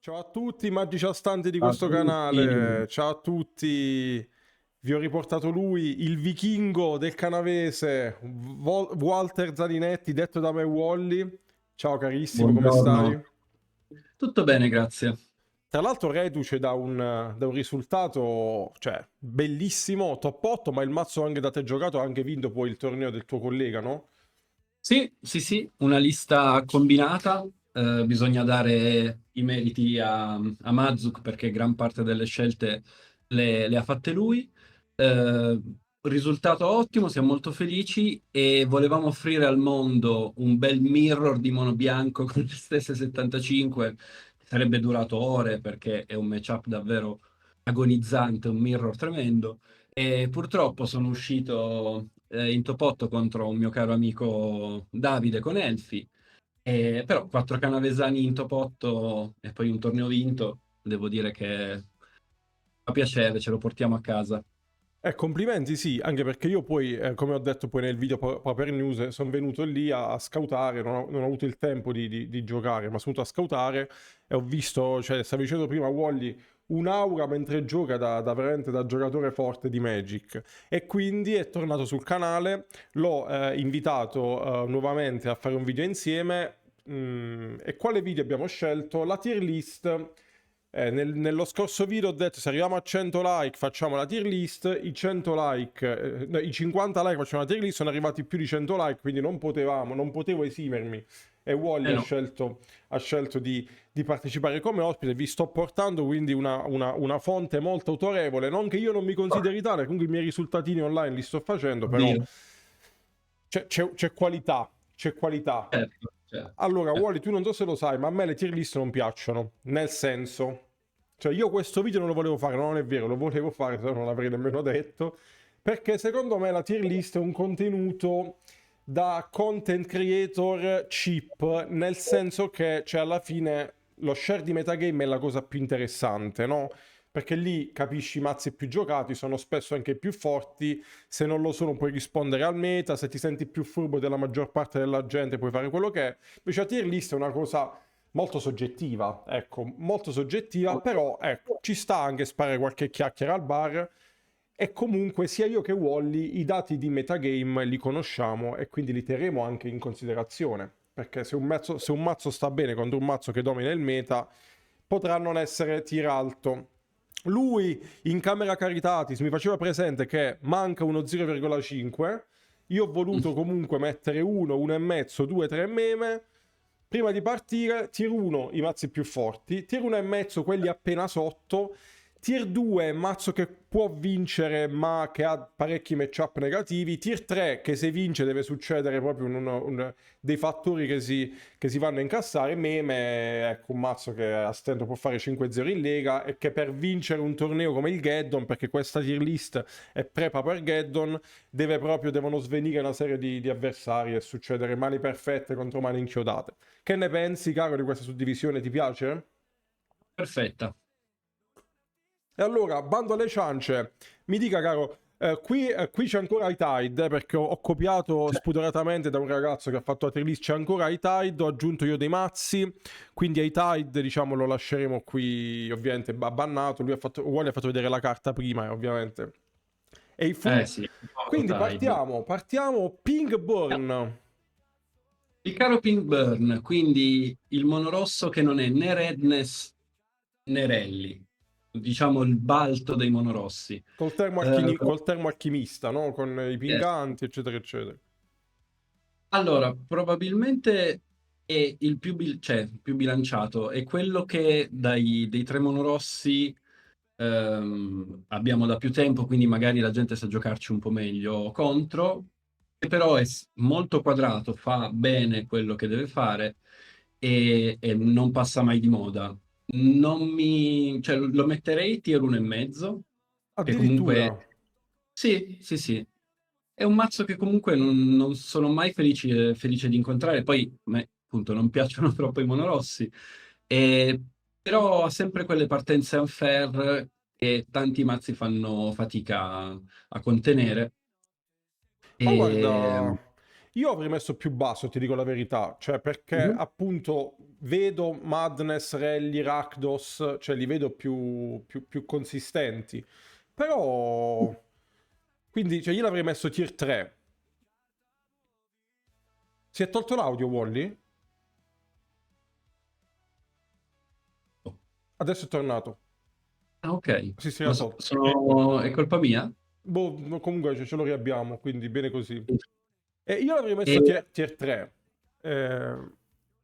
Ciao a tutti, magici astanti di Ciao a questo tutti. canale. Ciao a tutti. Vi ho riportato lui, il vichingo del canavese, Walter Zaninetti, detto da me Wally. Ciao carissimo, come Buongiorno. stai? Tutto bene, grazie. Tra l'altro reduce da un risultato, cioè, bellissimo, top 8, ma il mazzo anche da te giocato ha anche vinto poi il torneo del tuo collega, no? Sì, sì, sì, una lista combinata. Bisogna dare i meriti a Mazuk perché gran parte delle scelte le ha fatte lui. Eh, Risultato ottimo, siamo molto felici e volevamo offrire al mondo un bel mirror di Mono Bianco con le stesse 75. Sarebbe durato ore perché è un matchup davvero agonizzante, un mirror tremendo. E purtroppo sono uscito in top 8 contro un mio caro amico Davide con Elfi, però quattro canavesani in top 8 e poi un torneo vinto, devo dire che fa piacere, ce lo portiamo a casa. Complimenti, sì, anche perché io poi, come ho detto poi nel video Paper News, sono venuto lì a scoutare, non ho avuto il tempo di giocare, ma sono venuto a scoutare e ho visto, cioè, stavi dicendo prima, Wally, un'aura mentre gioca da veramente da giocatore forte di Magic. E quindi è tornato sul canale, l'ho invitato nuovamente a fare un video insieme. E quale video abbiamo scelto? La tier list. Nello scorso video ho detto se arriviamo a 100 like facciamo la tier list, i 100 like, no, i 50 like facciamo la tier list, sono arrivati più di 100 like, quindi non potevo esimermi e Wally Eh no, ha scelto di partecipare come ospite, vi sto portando quindi una fonte molto autorevole, non che io non mi consideri tale, comunque i miei risultatini online li sto facendo, però oddio, c'è qualità, c'è qualità. certo, certo, Allora, certo. Wally, tu non so se lo sai, ma a me le tier list non piacciono. Nel senso, cioè io questo video non lo volevo fare, non è vero, lo volevo fare, se no non l'avrei nemmeno detto. Perché secondo me la tier list è un contenuto da content creator cheap, nel senso che, cioè, alla fine lo share di metagame è la cosa più interessante, no? Perché lì capisci i mazzi più giocati, sono spesso anche più forti, se non lo sono puoi rispondere al meta, se ti senti più furbo della maggior parte della gente puoi fare quello che è. Invece la tier list è una cosa molto soggettiva, ecco, molto soggettiva, però ecco, ci sta anche sparare qualche chiacchiera al bar e comunque sia io che Wally i dati di metagame li conosciamo e quindi li terremo anche in considerazione, perché se un mazzo sta bene contro un mazzo che domina il meta, potrà non essere tir alto. Lui in Camera Caritatis mi faceva presente che manca uno 0,5. Io ho voluto comunque mettere 1, 1,5, 2, 3 meme. Prima di partire, tier 1 i mazzi più forti, tier 1,5 quelli appena sotto, tier 2 mazzo che può vincere ma che ha parecchi matchup negativi, tier 3 che se vince deve succedere proprio dei fattori che si vanno a incassare, meme, ecco un mazzo che a stento può fare 5-0 in lega e che per vincere un torneo come il Geddon, perché questa tier list è prepa per Geddon, devono svenire una serie di avversari e succedere mani perfette contro mani inchiodate. Che ne pensi, caro, di questa suddivisione? Ti piace? Perfetta. E allora, bando alle ciance, mi dica, caro, qui c'è ancora i Tide, perché ho copiato Cioè, spudoratamente da un ragazzo che ha fatto la tier list, c'è ancora i Tide, ho aggiunto io dei mazzi, quindi ai Tide, diciamo, lo lasceremo qui, ovviamente, bannato, Wally ha fatto vedere la carta prima, ovviamente. E i eh fu. sì, un po' Quindi Tide. partiamo, Pingborn. Il caro Pinkburn, quindi il monorosso che non è né Redness né Rally, diciamo il balto dei monorossi. Eh, Col termo alchimista, no? Con i yes. pinganti, eccetera, eccetera. Allora, probabilmente è il cioè, più bilanciato, è quello che dei tre monorossi abbiamo da più tempo, quindi magari la gente sa giocarci un po' meglio contro, che però è molto quadrato, fa bene quello che deve fare e non passa mai di moda. Non mi, cioè, lo metterei tier 1,5, che comunque Addirittura. sì, sì, sì. È un mazzo che comunque non sono mai felice di incontrare. Poi, a me, appunto, non piacciono troppo i monorossi. E, però ha sempre quelle partenze unfair che tanti mazzi fanno fatica a contenere. Ma E, guarda, Io avrei messo più basso, ti dico la verità, cioè perché Mhm. appunto vedo Madness, Rally, Rakdos, cioè li vedo più consistenti. Però, quindi, cioè io l'avrei messo tier 3. Si è tolto l'audio, Wally? Adesso è tornato. Ah, ok. Sì, si Ma era tolto. è colpa mia? Boh, no, comunque ce lo riabbiamo, quindi bene così. E io l'avrei E messo tier 3. Eh,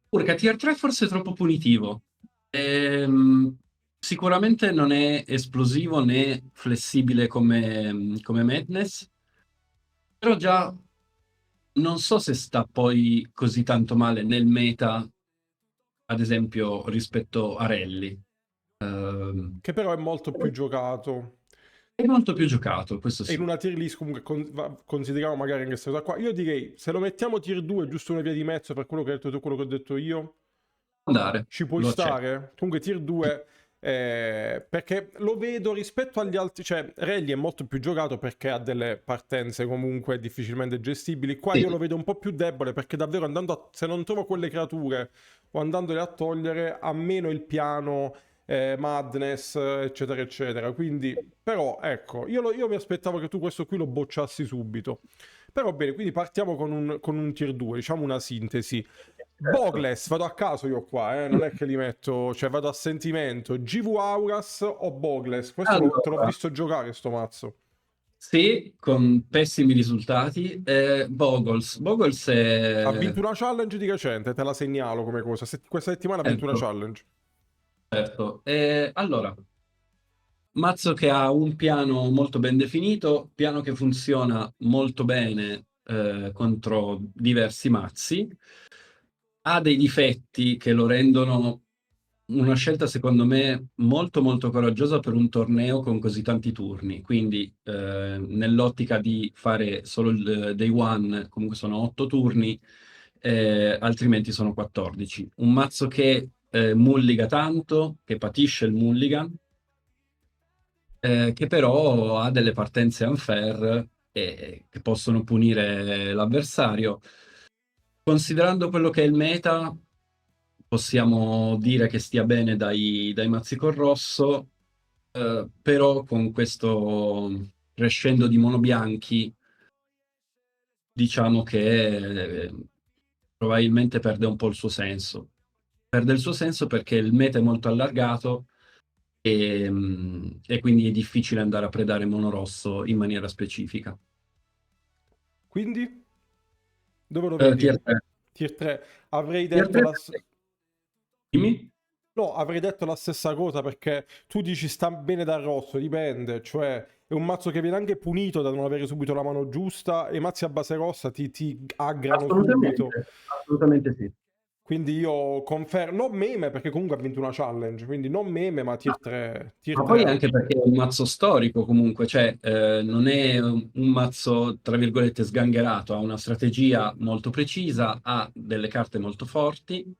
Urca, Tier 3 forse è troppo punitivo. Ehm, Sicuramente non è esplosivo né flessibile come Madness, però già non so se sta poi così tanto male nel meta, ad esempio, rispetto a Rally. che però è molto più giocato. È molto più giocato, questo E in sì. una tier list comunque consideriamo magari anche questa cosa qua. Io direi, se lo mettiamo tier 2, giusto una via di mezzo per quello che hai detto tu, quello che ho detto io, Andare, ci puoi lo accetto. stare? Comunque tier 2, perché lo vedo rispetto agli altri, cioè Rally è molto più giocato perché ha delle partenze comunque difficilmente gestibili. Qua io Sì. lo vedo un po' più debole perché davvero se non trovo quelle creature o andandole a togliere, ha meno il piano, Madness, eccetera, eccetera. Quindi, però, ecco, io mi aspettavo che tu questo qui lo bocciassi subito. Però bene, quindi partiamo con un tier 2, diciamo una sintesi. Certo. Bogles, vado a caso io qua, non è che li metto, cioè vado a sentimento. GV Auras o Bogles? Questo te l'ho Allora, visto giocare, sto mazzo. sì, con pessimi risultati. Boggles Ha è... vinto una challenge di recente, te la segnalo come cosa. Questa settimana ha vinto una Certo, challenge. certo. Allora, mazzo che ha un piano molto ben definito, piano che funziona molto bene contro diversi mazzi, ha dei difetti che lo rendono una scelta, secondo me, molto molto coraggiosa per un torneo con così tanti turni. Quindi, nell'ottica di fare solo il day one, comunque sono 8 turni, altrimenti sono 14. Un mazzo che mulliga tanto, che patisce il mulligan, che però ha delle partenze unfair che possono punire l'avversario. Considerando quello che è il meta, possiamo dire che stia bene dai mazzi col rosso, però con questo crescendo di monobianchi, diciamo che probabilmente perde un po' il suo senso. Perde il suo senso perché il meta è molto allargato e quindi è difficile andare a predare mono rosso in maniera specifica. Quindi, dove lo vedi? Tier 3. Tier 3. Avrei Tier detto 3 la... dimmi? No, avrei detto la stessa cosa perché tu dici sta bene dal rosso, dipende, cioè è un mazzo che viene anche punito da non avere subito la mano giusta e i mazzi a base rossa ti aggrano subito. Assolutamente, assolutamente sì. Quindi io confermo, non meme perché comunque ha vinto una challenge, quindi non meme ma tier 3, tier Ma poi 3. anche perché è un mazzo storico comunque, cioè non è un mazzo, tra virgolette, sgangherato, ha una strategia molto precisa, ha delle carte molto forti,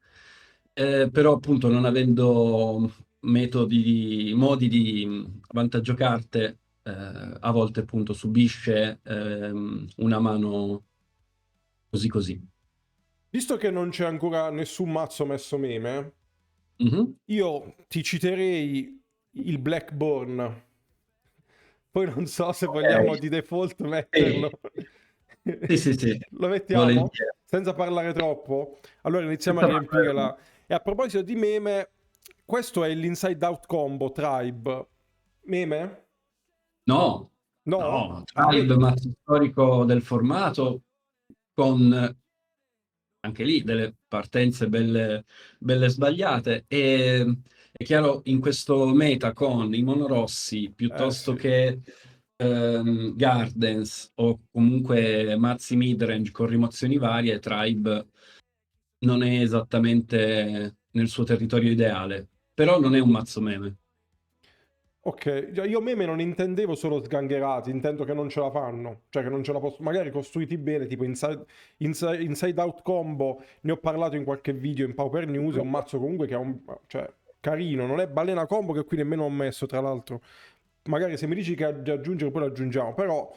però appunto non avendo modi di vantaggio carte, a volte appunto subisce una mano così così. Visto che non c'è ancora nessun mazzo messo meme, Mhm. io ti citerei il Blackburn. Poi non so se Ok, vogliamo di default sì, metterlo. sì, sì, sì, Lo mettiamo? volentieri. Senza parlare troppo? Allora iniziamo a Senza riempire parlare. la... E a proposito di meme, questo è l'Inside Out Combo Tribe. Meme? No, No? no, Ah, Tribe, mazzo storico del formato, con anche lì delle partenze belle, belle sbagliate. E è chiaro, in questo meta con i monorossi piuttosto sì. che Gardens o comunque mazzi midrange con rimozioni varie, Tribe non è esattamente nel suo territorio ideale, però non è un mazzo meme. Ok, io meme non intendevo solo sgangherati, intendo che non ce la fanno, cioè che non ce la possono, magari costruiti bene, tipo Inside Out Combo, ne ho parlato in qualche video in Pauper News, è un mazzo comunque che ha un, cioè, carino, non è balena combo che qui nemmeno ho messo, tra l'altro, magari se mi dici che da aggiungere poi lo aggiungiamo, però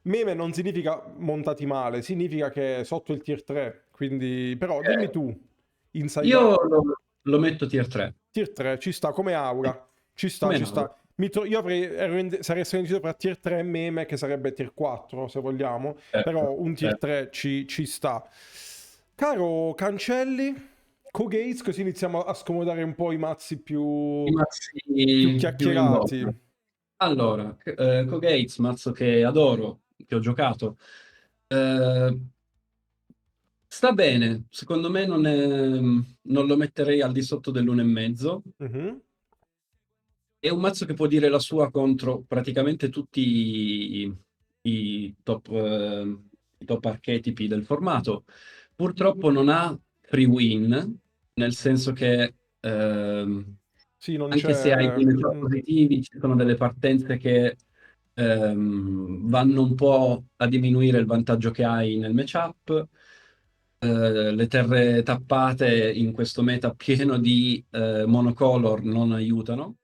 meme non significa montati male, significa che è sotto il tier 3. Quindi, però dimmi Eh, tu, inside io lo metto tier 3. tier 3, ci sta come Sì. aura. Ci sta, Come ci no? sta. Io sarei indeciso tra tier 3 e meme, che sarebbe tier 4, se vogliamo. Certo, Però un tier certo. 3 ci sta. Caro Cancelli, Gates, così iniziamo a scomodare un po' i mazzi I più mazzi più in voga. chiacchierati. Allora, Cogates, mazzo che adoro, che ho giocato. Eh, sta bene, secondo me non lo metterei al di sotto dell'1,5. Mhm. È un mazzo che può dire la sua contro praticamente tutti i top archetipi del formato. Purtroppo non ha free win, nel senso che Sì, non anche se hai c'è... dei matchup positivi, ci sono delle partenze che vanno un po' a diminuire il vantaggio che hai nel matchup. Le terre tappate in questo meta pieno di monocolor non aiutano.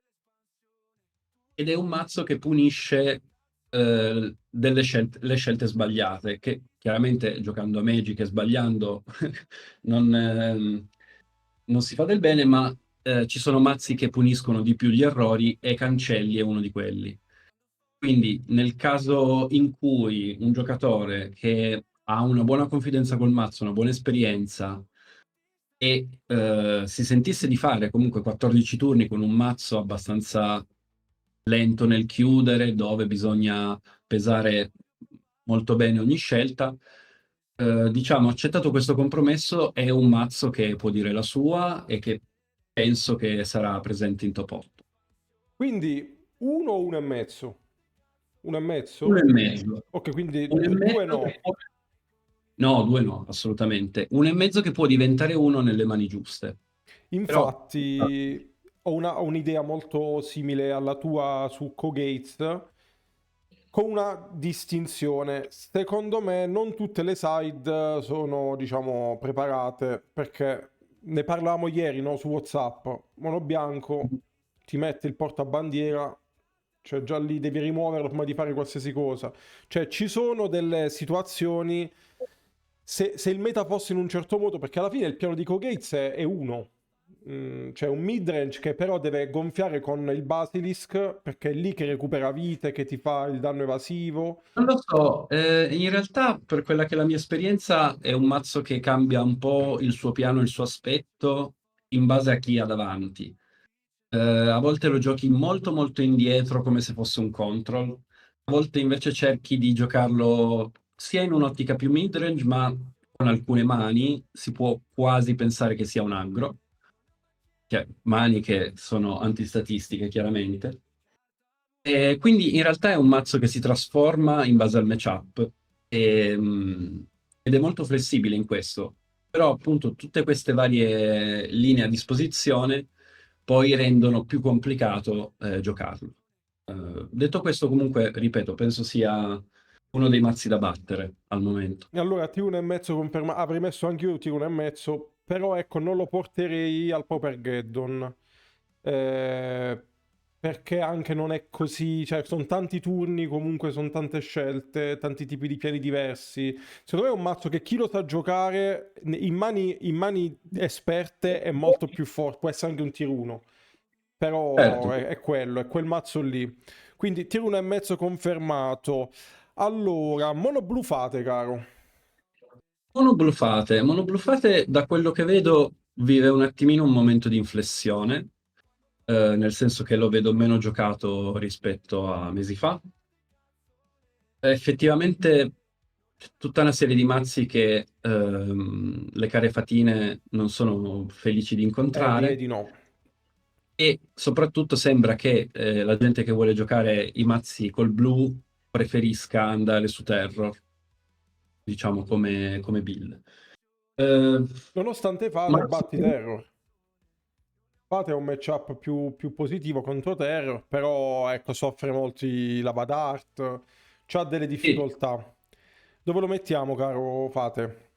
Ed è un mazzo che punisce le scelte sbagliate, che chiaramente giocando a Magic e sbagliando non, non si fa del bene, ma ci sono mazzi che puniscono di più gli errori e Cancelli è uno di quelli. Quindi nel caso in cui un giocatore che ha una buona confidenza col mazzo, una buona esperienza e si sentisse di fare comunque 14 turni con un mazzo abbastanza lento nel chiudere, dove bisogna pesare molto bene ogni scelta. Diciamo, accettato questo compromesso, è un mazzo che può dire la sua e che penso che sarà presente in top 8. Quindi uno o uno e mezzo? Uno e Uno e mezzo? mezzo. Ok, quindi Uno e due mezzo che no. può... No, due no, assolutamente. Uno e mezzo che può diventare uno nelle mani giuste. Però Infatti, ho un'idea molto simile alla tua su Cogates, con una distinzione. Secondo me non tutte le side sono, diciamo, preparate, perché ne parlavamo ieri, no, su WhatsApp. Mono bianco, ti mette il portabandiera, cioè già lì devi rimuoverlo prima di fare qualsiasi cosa. Cioè ci sono delle situazioni, se il meta fosse in un certo modo, perché alla fine il piano di Cogates è uno. C'è un midrange che però deve gonfiare con il Basilisk, perché è lì che recupera vite, che ti fa il danno evasivo. non lo so, in realtà per quella che è la mia esperienza è un mazzo che cambia un po' il suo piano, il suo aspetto in base a chi ha davanti. A volte lo giochi molto molto indietro come se fosse un control, a volte invece cerchi di giocarlo sia in un'ottica più midrange, ma con alcune mani si può quasi pensare che sia un aggro, cioè mani che sono antistatistiche chiaramente. E quindi in realtà è un mazzo che si trasforma in base al matchup ed è molto flessibile in questo. Però appunto tutte queste varie linee a disposizione poi rendono più complicato giocarlo. Detto questo, comunque, ripeto, penso sia uno dei mazzi da battere al momento. E allora T1 e mezzo conferma, avrei messo anche io T1 e mezzo, però ecco non lo porterei al Paupergeddon. Eh, perché anche non è così, cioè sono tanti turni, comunque sono tante scelte, tanti tipi di piani diversi. Secondo me è un mazzo che chi lo sa giocare in mani esperte è molto più forte, può essere anche un tier 1, però Certo, è quel mazzo lì. Quindi tier 1 e mezzo confermato. Allora, monoblufate, caro. monobluffate da quello che vedo vive un attimino un momento di inflessione, nel senso che lo vedo meno giocato rispetto a mesi fa. Effettivamente c'è tutta una serie di mazzi che le carefatine non sono felici di Direi incontrare di no. e soprattutto sembra che la gente che vuole giocare i mazzi col blu preferisca andare su Terror, diciamo come build. Eh, Nonostante Fate mazzo batti Terror. Fate è un matchup più positivo contro Terror, però ecco, soffre molti lava dart, c'ha delle sì. difficoltà. Dove lo mettiamo, caro Fate?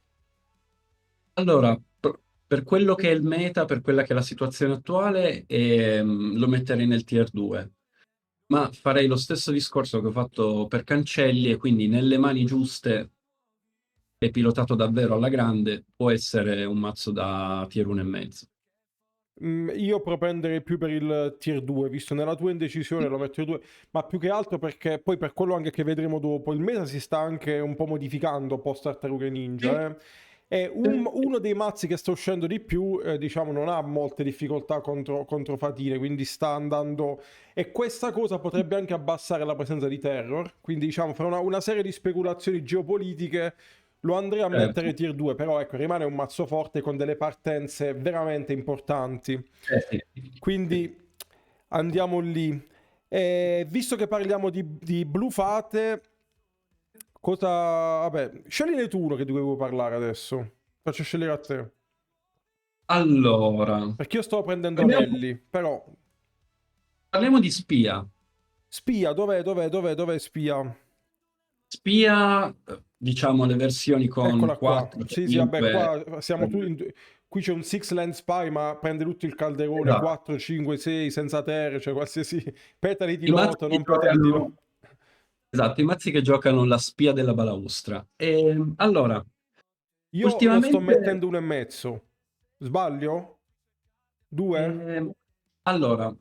Allora, per quello che è il meta, per quella che è la situazione attuale, lo metterei nel tier 2. ma farei lo stesso discorso che ho fatto per Cancelli, e quindi nelle mani giuste e pilotato davvero alla grande può essere un mazzo da tier 1,5. Io propenderei più per il tier 2, visto nella tua indecisione lo metto in 2, ma più che altro perché poi per quello anche che vedremo dopo, il meta si sta anche un po' modificando post Tartarughe Ninja, eh. È uno dei mazzi che sta uscendo di più, diciamo, non ha molte difficoltà contro Fatine, quindi sta andando. E questa cosa potrebbe anche abbassare la presenza di Terror, quindi diciamo, fra una serie di speculazioni geopolitiche lo andrei a mettere Certo. tier 2, però ecco, rimane un mazzo forte con delle partenze veramente importanti. Sì. Sì. Quindi andiamo lì. Visto che parliamo di blufate, cosa... Vabbè, scegliene tu uno che dovevo parlare adesso. Faccio scegliere a te. Allora, Perché io sto prendendo parliamo, Nelly, però... parliamo di Spia. Spia, dov'è Spia? Spia, diciamo le versioni con Eccola qua. 4, Sì, sì, vabbè, 5. qua siamo tutti... Qui c'è un Six Land Spy, ma prende tutto il calderone Esatto. 4, 5, 6, senza terre, cioè qualsiasi petali di I mazzi loto, che non petali di giocano, loto. esatto, i mazzi che giocano la spia della balaustra. E, allora, Io lo sto ultimamente, mettendo 1,5. Sbaglio? 2? ehm, allora,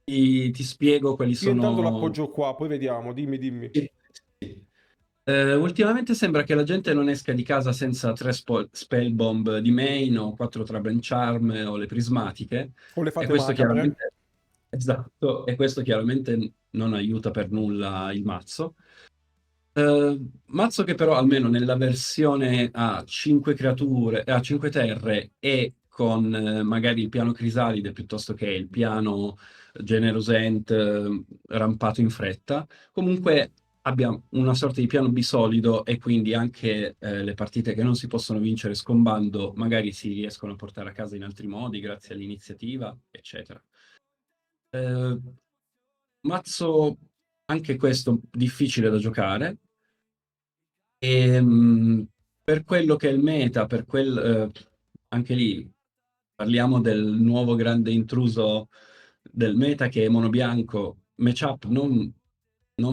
ti spiego quali Io intanto sono. l'appoggio qua, poi vediamo. Dimmi, dimmi. Sì, sì. Ultimamente sembra che la gente non esca di casa senza 3 spellbomb di main o 4 trap charm o le prismatiche, O le e fate questo macabre? chiaramente, esatto, e questo chiaramente non aiuta per nulla il mazzo. Mazzo che però almeno nella versione a 5 creature, a 5 terre, e con magari il piano Crisalide piuttosto che il piano Generosent rampato in fretta, comunque abbia una sorta di piano bisolido, e quindi anche le partite che non si possono vincere scombando magari si riescono a portare a casa in altri modi grazie all'iniziativa, eccetera. Eh, Mazzo anche questo difficile da giocare. E, per quello che è il meta, anche lì parliamo del nuovo grande intruso del meta che è Mono Bianco, matchup non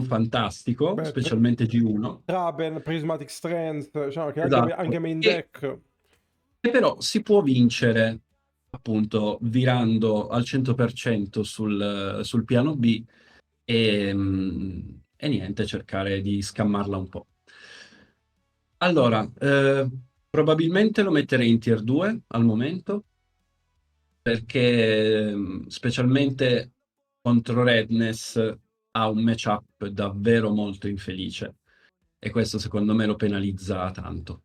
fantastico, Beh, specialmente G1. Traben, Prismatic Strength, diciamo che Esatto. anche main E, deck. e però si può vincere appunto virando al 100% sul piano B, e niente, cercare di scammarla un po'. Allora, probabilmente lo metterei in tier 2 al momento, perché specialmente contro Redness ha un matchup davvero molto infelice, e questo secondo me lo penalizza tanto.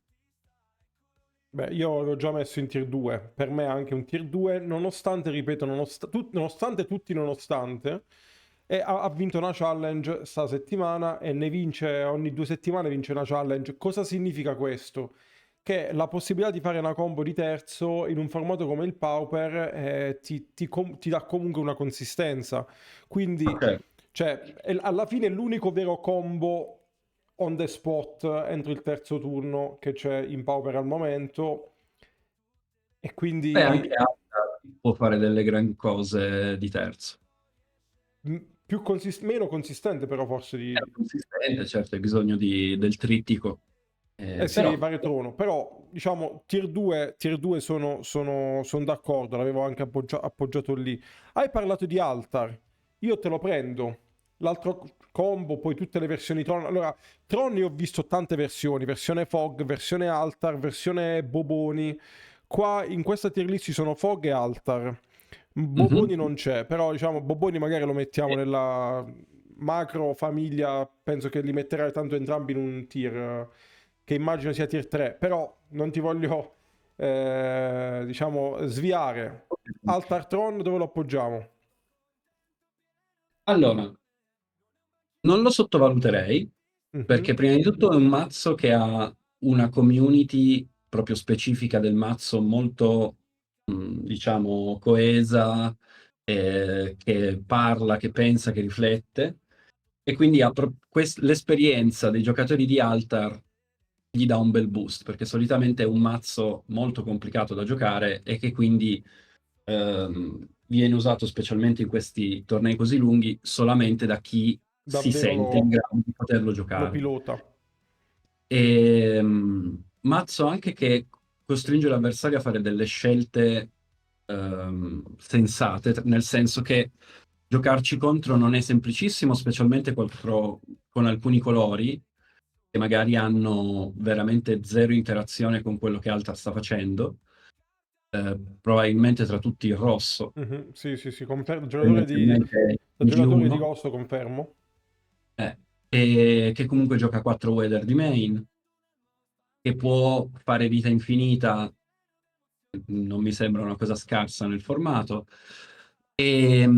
Beh, io l'ho già messo in tier 2. Per me è anche un tier 2, nonostante, ripeto, nonostante tutti nonostante. E ha vinto una challenge sta settimana e ne vince ogni 2 settimane vince una challenge. Cosa significa questo? Che la possibilità di fare una combo di terzo in un formato come il Pauper ti dà comunque una consistenza. Quindi, Ok. cioè, alla fine è l'unico vero combo on the spot entro il terzo turno che c'è in Pauper al momento. E Beh, anche quindi Alta può fare delle gran cose di terzo. meno consistente però forse È di... consistente, certo, hai bisogno del trittico, Eh sì, però fare trono, però diciamo tier 2 sono d'accordo, l'avevo anche appoggiato lì. Hai parlato di Altar, io te lo prendo. L'altro combo, poi tutte le versioni Tron. Allora, Tron io ho visto tante versioni, versione Fog, versione Altar, versione Boboni. Qua in questa tier list ci sono Fog e Altar. mhm. Boboni non c'è, però diciamo Boboni magari lo mettiamo E- nella macro famiglia, penso che li metterai tanto entrambi in un tier che immagino sia tier 3, però non ti voglio diciamo sviare. Altartron dove lo appoggiamo? Allora, non lo sottovaluterei, perché Mhm. prima di tutto è un mazzo che ha una community proprio specifica del mazzo molto, diciamo, coesa, che parla, che pensa, che riflette, e quindi l'esperienza dei giocatori di Altar gli dà un bel boost, perché solitamente è un mazzo molto complicato da giocare e che quindi viene usato specialmente in questi tornei così lunghi solamente da chi si Davvero sente in grado di poterlo lo giocare. pilota. E mazzo anche che costringe l'avversario a fare delle scelte sensate, nel senso che giocarci contro non è semplicissimo, specialmente con alcuni colori che magari hanno veramente zero interazione con quello che Altar sta facendo. Probabilmente tra tutti il rosso, Mhm, sì, sì, sì, confermo. tendenzialmente Da in giocatore di G1, rosso confermo. e che comunque gioca 4 Weather di main, che può fare vita infinita, non mi sembra una cosa scarsa nel formato, e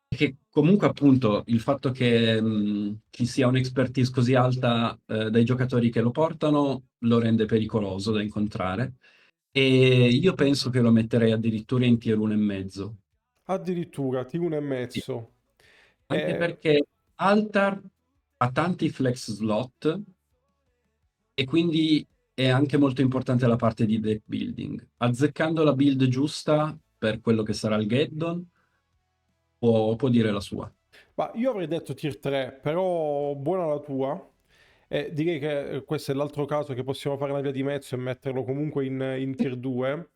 che comunque appunto il fatto che ci sia un'expertise così alta dai giocatori che lo portano lo rende pericoloso da incontrare, e io penso che lo metterei addirittura in tier 1 e mezzo. Addirittura, T1 e Sì. mezzo. Anche Eh, perché Altar ha tanti flex slot e quindi è anche molto importante la parte di deck building. Azzeccando la build giusta per quello che sarà il Geddon, può dire la sua. ma io avrei detto tier 3, però buona la tua. Direi che questo è l'altro caso che possiamo fare una via di mezzo e metterlo comunque in tier 2.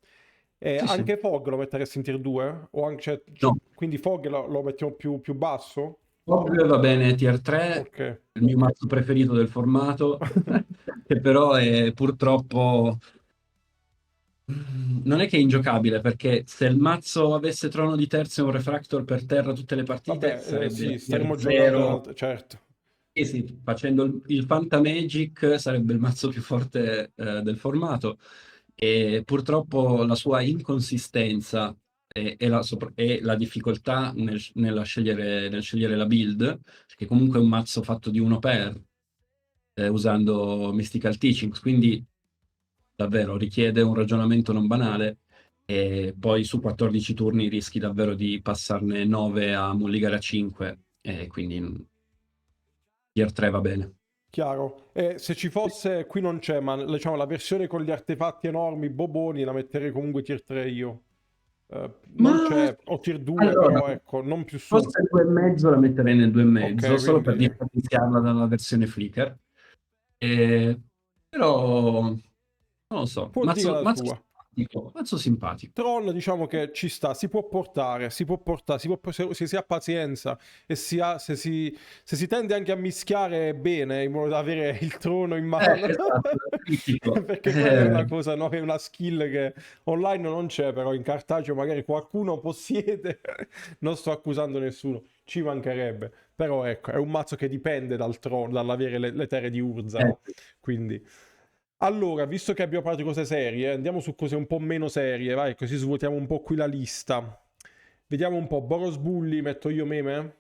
Sì, sì. Anche Fog lo metteresti in tier 2? O anche, No, quindi Fog lo mettiamo più basso? Fog va bene tier 3, Ok. il mio mazzo preferito del formato, che però è purtroppo non è che è ingiocabile, perché se il mazzo avesse Trono di Terza e un Refractor per terra tutte le partite, Vabbè, sarebbe sì, tier staremmo giocando in 0. alto, certo. E sì, facendo il Fantamagic sarebbe il mazzo più forte del formato, e purtroppo la sua inconsistenza e la difficoltà nel scegliere la build, perché comunque è un mazzo fatto di uno per, usando Mystical Teachings, quindi davvero richiede un ragionamento non banale, e poi su 14 turni rischi davvero di passarne 9 a mulligare a 5, e quindi tier 3 va bene. Chiaro. E se ci fosse, qui non c'è, ma diciamo la versione con gli artefatti enormi, boboni, la metterei comunque tier 3 io. Non Ma c'è, o tier 2, allora, però ecco, non più su. forse il 2,5 la metterei nel Ok, 2,5, solo per quindi differenziarla dalla versione Flickr. E- Però non lo so, può dire la mazzo sua. simpatico, mazzo simpatico. Tron diciamo che ci sta, si può portare, se si ha pazienza e se si tende anche a mischiare bene in modo da avere il trono in mano, Esatto, critico. perché quella è una cosa, no? È una skill che online non c'è, però in cartaceo magari qualcuno possiede, non sto accusando nessuno, ci mancherebbe, però ecco, è un mazzo che dipende dal trono, dall'avere le terre di Urza, Eh, no? Quindi... Allora, visto che abbiamo parlato di cose serie, andiamo su cose un po' meno serie, vai, così svuotiamo un po' qui la lista. Vediamo un po', Boros Bully, metto io meme?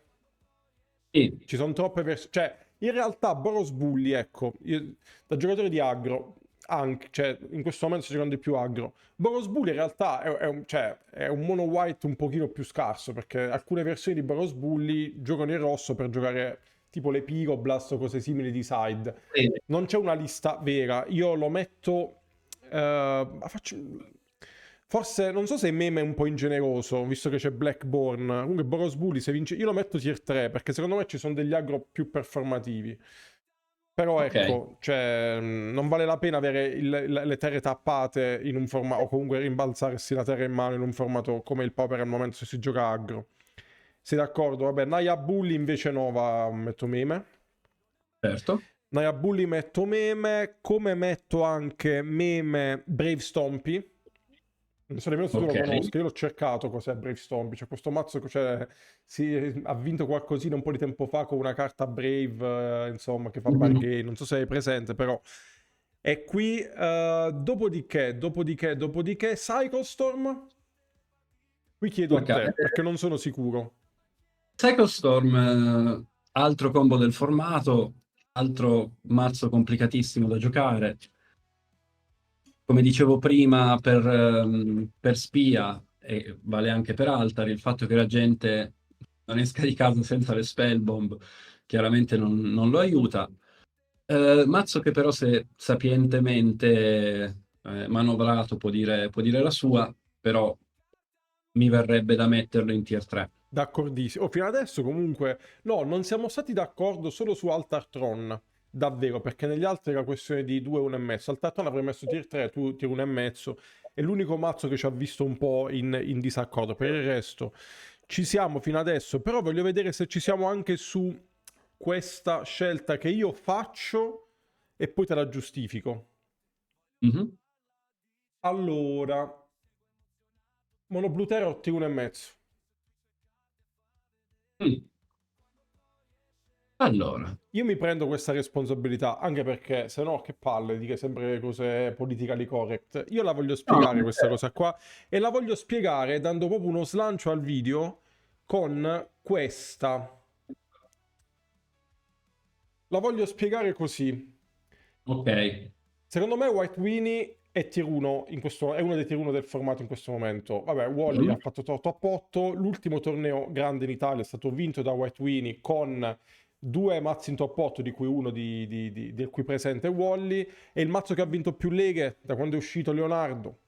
sì, Ci sono troppe persone, cioè, in realtà Boros Bully, ecco, da giocatore di aggro, anche, cioè, in questo momento sto giocando di più aggro. Boros Bully in realtà è un mono white un pochino più scarso, perché alcune versioni di Boros Bully giocano in rosso per giocare tipo le Pyroblast o cose simili di side. sì. Non c'è una lista vera, io lo metto... forse, non so se meme è un po' ingeneroso, visto che c'è Blackburn. Comunque Boros Bully, se vince... Io lo metto tier 3, perché secondo me ci sono degli aggro più performativi. Però Ok, ecco, cioè, non vale la pena avere le terre tappate in un formato, o comunque rimbalzarsi la terra in mano in un formato come il Pauper al momento se si gioca aggro. Sei d'accordo? Vabbè, Naya Bully invece no, metto meme. certo. Naya Bully metto meme, come metto anche meme Brave Stompy. Non so nemmeno se tu lo Ok. conosci, io l'ho cercato cos'è Brave Stompy. C'è questo mazzo che ha vinto qualcosina un po' di tempo fa con una carta Brave, insomma, che fa Mhm. bargain. Non so se hai presente, però è qui. Dopodiché, Cycle Storm? Qui chiedo a Urca, te, perché non sono sicuro. Cycle Storm, altro combo del formato, altro mazzo complicatissimo da giocare. Come dicevo prima, per spia, e vale anche per Altar, il fatto che la gente non esca di casa senza le spellbomb chiaramente non lo aiuta. Mazzo che però se sapientemente manovrato può dire la sua, però mi verrebbe da metterlo in tier 3. D'accordissimo. Fino adesso comunque, no, non siamo stati d'accordo solo su Altartron, davvero, perché negli altri era questione di 2, 1,5. Altartron avrei messo tier 3, tu tier 1,5. È l'unico mazzo che ci ha visto un po' in disaccordo. Per il resto ci siamo fino adesso, però voglio vedere se ci siamo anche su questa scelta che io faccio e poi te la giustifico. Mhm. Allora, Mono Blue Terror tier 1,5. Mm. Allora, Io mi prendo questa responsabilità, anche perché se no che palle dire sempre cose politically correct. Io la voglio no, spiegare questa cosa qua e la voglio spiegare dando proprio uno slancio al video con questa. La voglio spiegare così. ok. Secondo me White Winnie è tier 1 è uno dei tier 1 del formato in questo momento. Vabbè, Wally Mhm. ha fatto top 8. L'ultimo torneo grande in Italia è stato vinto da White Winnie con due mazzi in top 8, di cui uno del cui presente è Wally. È il mazzo che ha vinto più leghe da quando è uscito Leonardo.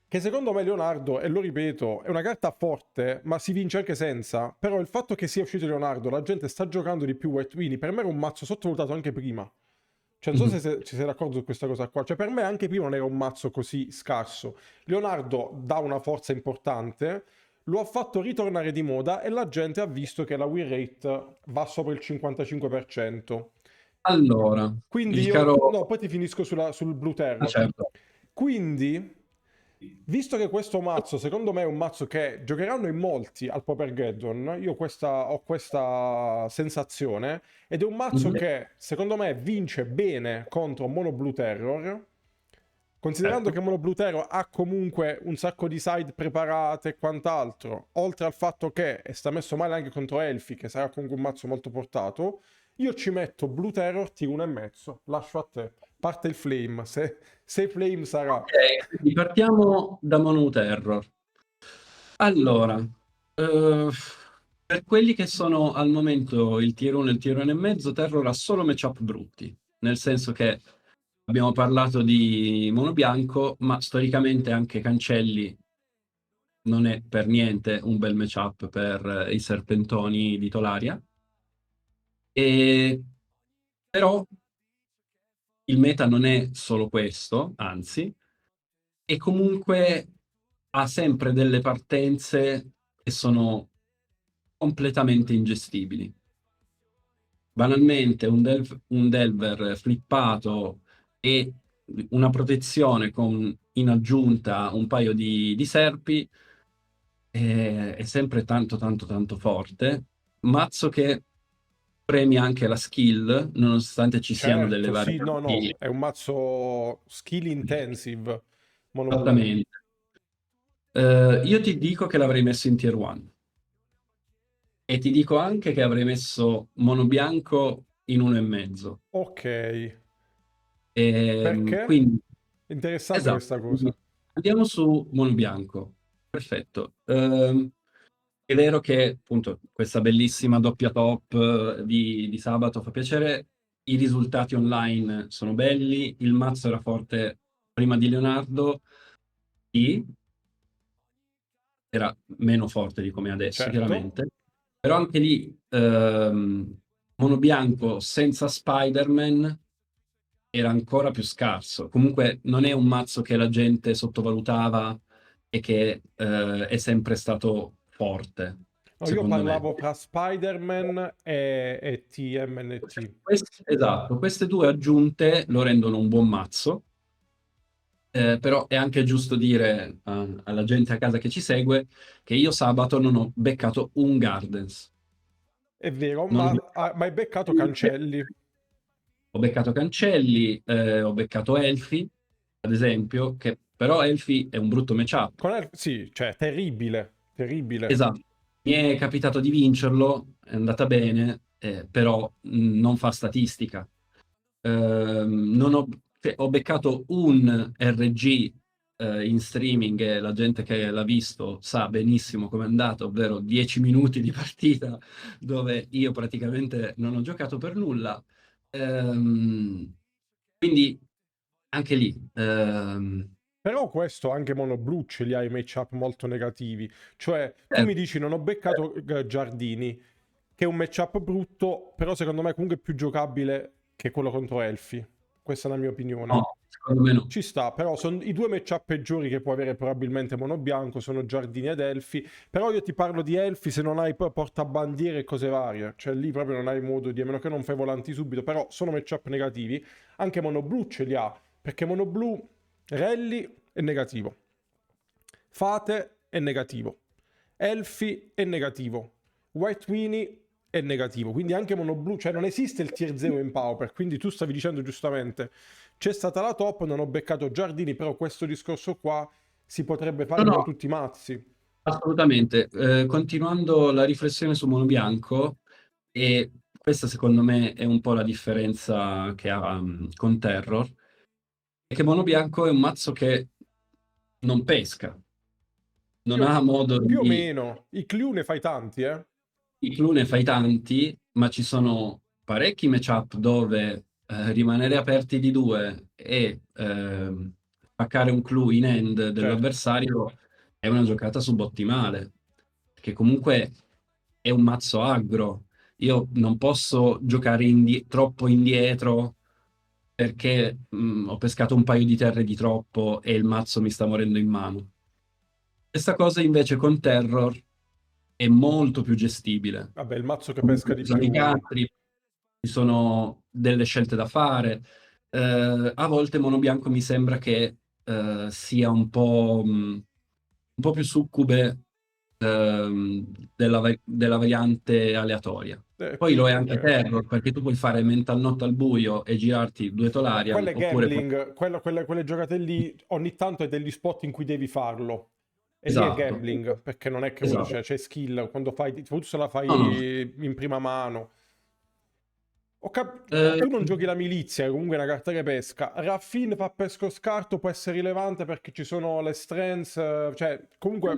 Che secondo me Leonardo, e lo ripeto, è una carta forte, ma si vince anche senza. Però il fatto che sia uscito Leonardo, la gente sta giocando di più White Winnie, per me era un mazzo sottovalutato anche prima. Cioè, non so Mhm. se ci sei d'accordo su questa cosa qua. Cioè, per me anche prima non era un mazzo così scarso. Leonardo dà una forza importante, lo ha fatto ritornare di moda e la gente ha visto che la win rate va sopra il 55%. Allora, Quindi il io... caro... No, poi ti finisco sul Blue Ah, Terror. certo. Quindi, visto che questo mazzo, secondo me, è un mazzo che giocheranno in molti al Popergeddon, io ho questa sensazione, ed è un mazzo Mhm. che, secondo me, vince bene contro Mono Blue Terror, considerando che Certo. Mono Blue Terror ha comunque un sacco di side preparate e quant'altro, oltre al fatto che sta messo male anche contro Elfi, che sarà comunque un mazzo molto portato, io ci metto Blue Terror T 1,5, lascio a te. Parte il flame, se flame sarà. Ok, quindi partiamo da Mono Terror. Allora, per quelli che sono al momento il tier 1 e il tier 1 e mezzo, Terror ha solo matchup brutti, nel senso che abbiamo parlato di Mono Bianco, ma storicamente anche Cancelli non è per niente un bel matchup per i Serpentoni di Tolaria. E, però il meta non è solo questo, anzi, e comunque ha sempre delle partenze che sono completamente ingestibili. Banalmente, un Delver flippato e una protezione con in aggiunta un paio di serpi è sempre tanto, tanto, tanto forte. Mazzo che premia anche la skill, nonostante ci siano delle Certo, sì, no, varianti. no, è un mazzo skill intensive, Mono Blue. Esattamente. Io ti dico che l'avrei messo in tier 1 e ti dico anche che avrei messo Mono Bianco in 1,5. Ok, Ehm, perché? quindi, Interessante questa esatto, cosa. quindi andiamo su Mono Bianco. Perfetto. È vero che appunto questa bellissima doppia top di sabato fa piacere, i risultati online sono belli, il mazzo era forte prima di Leonardo e era meno forte di come è adesso, Certo. chiaramente. Però anche lì, Mono Bianco senza Spider-Man era ancora più scarso. Comunque non è un mazzo che la gente sottovalutava e che è sempre stato forte, No, io secondo me. parlavo tra Spider-Man e TMNT. Esatto, queste due aggiunte lo rendono un buon mazzo, però è anche giusto dire alla gente a casa che ci segue che io sabato non ho beccato un Gardens. È vero, Non ho ma hai beccato Cancelli. Ho beccato Cancelli, ho beccato Elfi, ad esempio, che però Elfi è un brutto matchup. Sì, cioè, terribile, terribile. Esatto. Mi è capitato di vincerlo, è andata bene, però non fa statistica. Non ho, cioè, ho beccato un RG in streaming e la gente che l'ha visto sa benissimo com'è andato, ovvero 10 minuti di partita dove io praticamente non ho giocato per nulla. Quindi anche lì, Però questo anche Mono Blu ce li ha i matchup molto negativi. Cioè, tu mi Certo, dici non ho beccato Giardini, che è un matchup brutto, però secondo me comunque è più giocabile che quello contro Elfi. Questa è la mia opinione. no, secondo me no. Ci sta, però sono i due matchup peggiori che può avere probabilmente Mono Bianco, sono Giardini ed Elfi. Però io ti parlo di Elfi se non hai portabandiere e cose varie. Cioè lì proprio non hai modo di, a meno che non fai volanti subito, però sono matchup negativi. Anche Mono Blu ce li ha, perché Mono Blu Rally è negativo. Fate è negativo. Elfi è negativo. White Winnie è negativo. Quindi anche Mono Blu, cioè non esiste il tier 0 in Pauper. Quindi tu stavi dicendo giustamente, c'è stata la top, non ho beccato Giardini, però questo discorso qua si potrebbe No, fare con no, tutti i mazzi. assolutamente. Continuando la riflessione su Mono Bianco, e questa secondo me è un po' la differenza che ha con Terror, è che Mono Bianco è un mazzo che non pesca, non Più, ha modo più o di... meno. I Clue ne fai tanti, eh? I clou ne fai tanti, ma ci sono parecchi matchup dove rimanere aperti di due e spaccare un clou in end Certo. dell'avversario è una giocata subottimale, perché comunque è un mazzo aggro. Io non posso giocare troppo indietro perché ho pescato un paio di terre di troppo e il mazzo mi sta morendo in mano. Questa cosa invece con Terror è molto più gestibile. Vabbè, il mazzo che pesca Comunque di ci sono i più. castri, ci sono delle scelte da fare. A volte Mono Bianco mi sembra che sia un po' più succube della variante aleatoria. Poi lo è anche Eh, Terror, perché tu puoi fare Mental Note al buio e girarti due Tolarian, Quello è oppure... gambling, quelle giocate lì ogni tanto è degli spot in cui devi farlo. E lì è Esatto, gambling, perché non è che uno esatto. c'è skill, quando fai, tu se la No, no. fai in prima mano. Eh, Tu non giochi la milizia, che comunque è una carta che pesca. Raffin fa pesco scarto, può essere rilevante perché ci sono le strengths, cioè comunque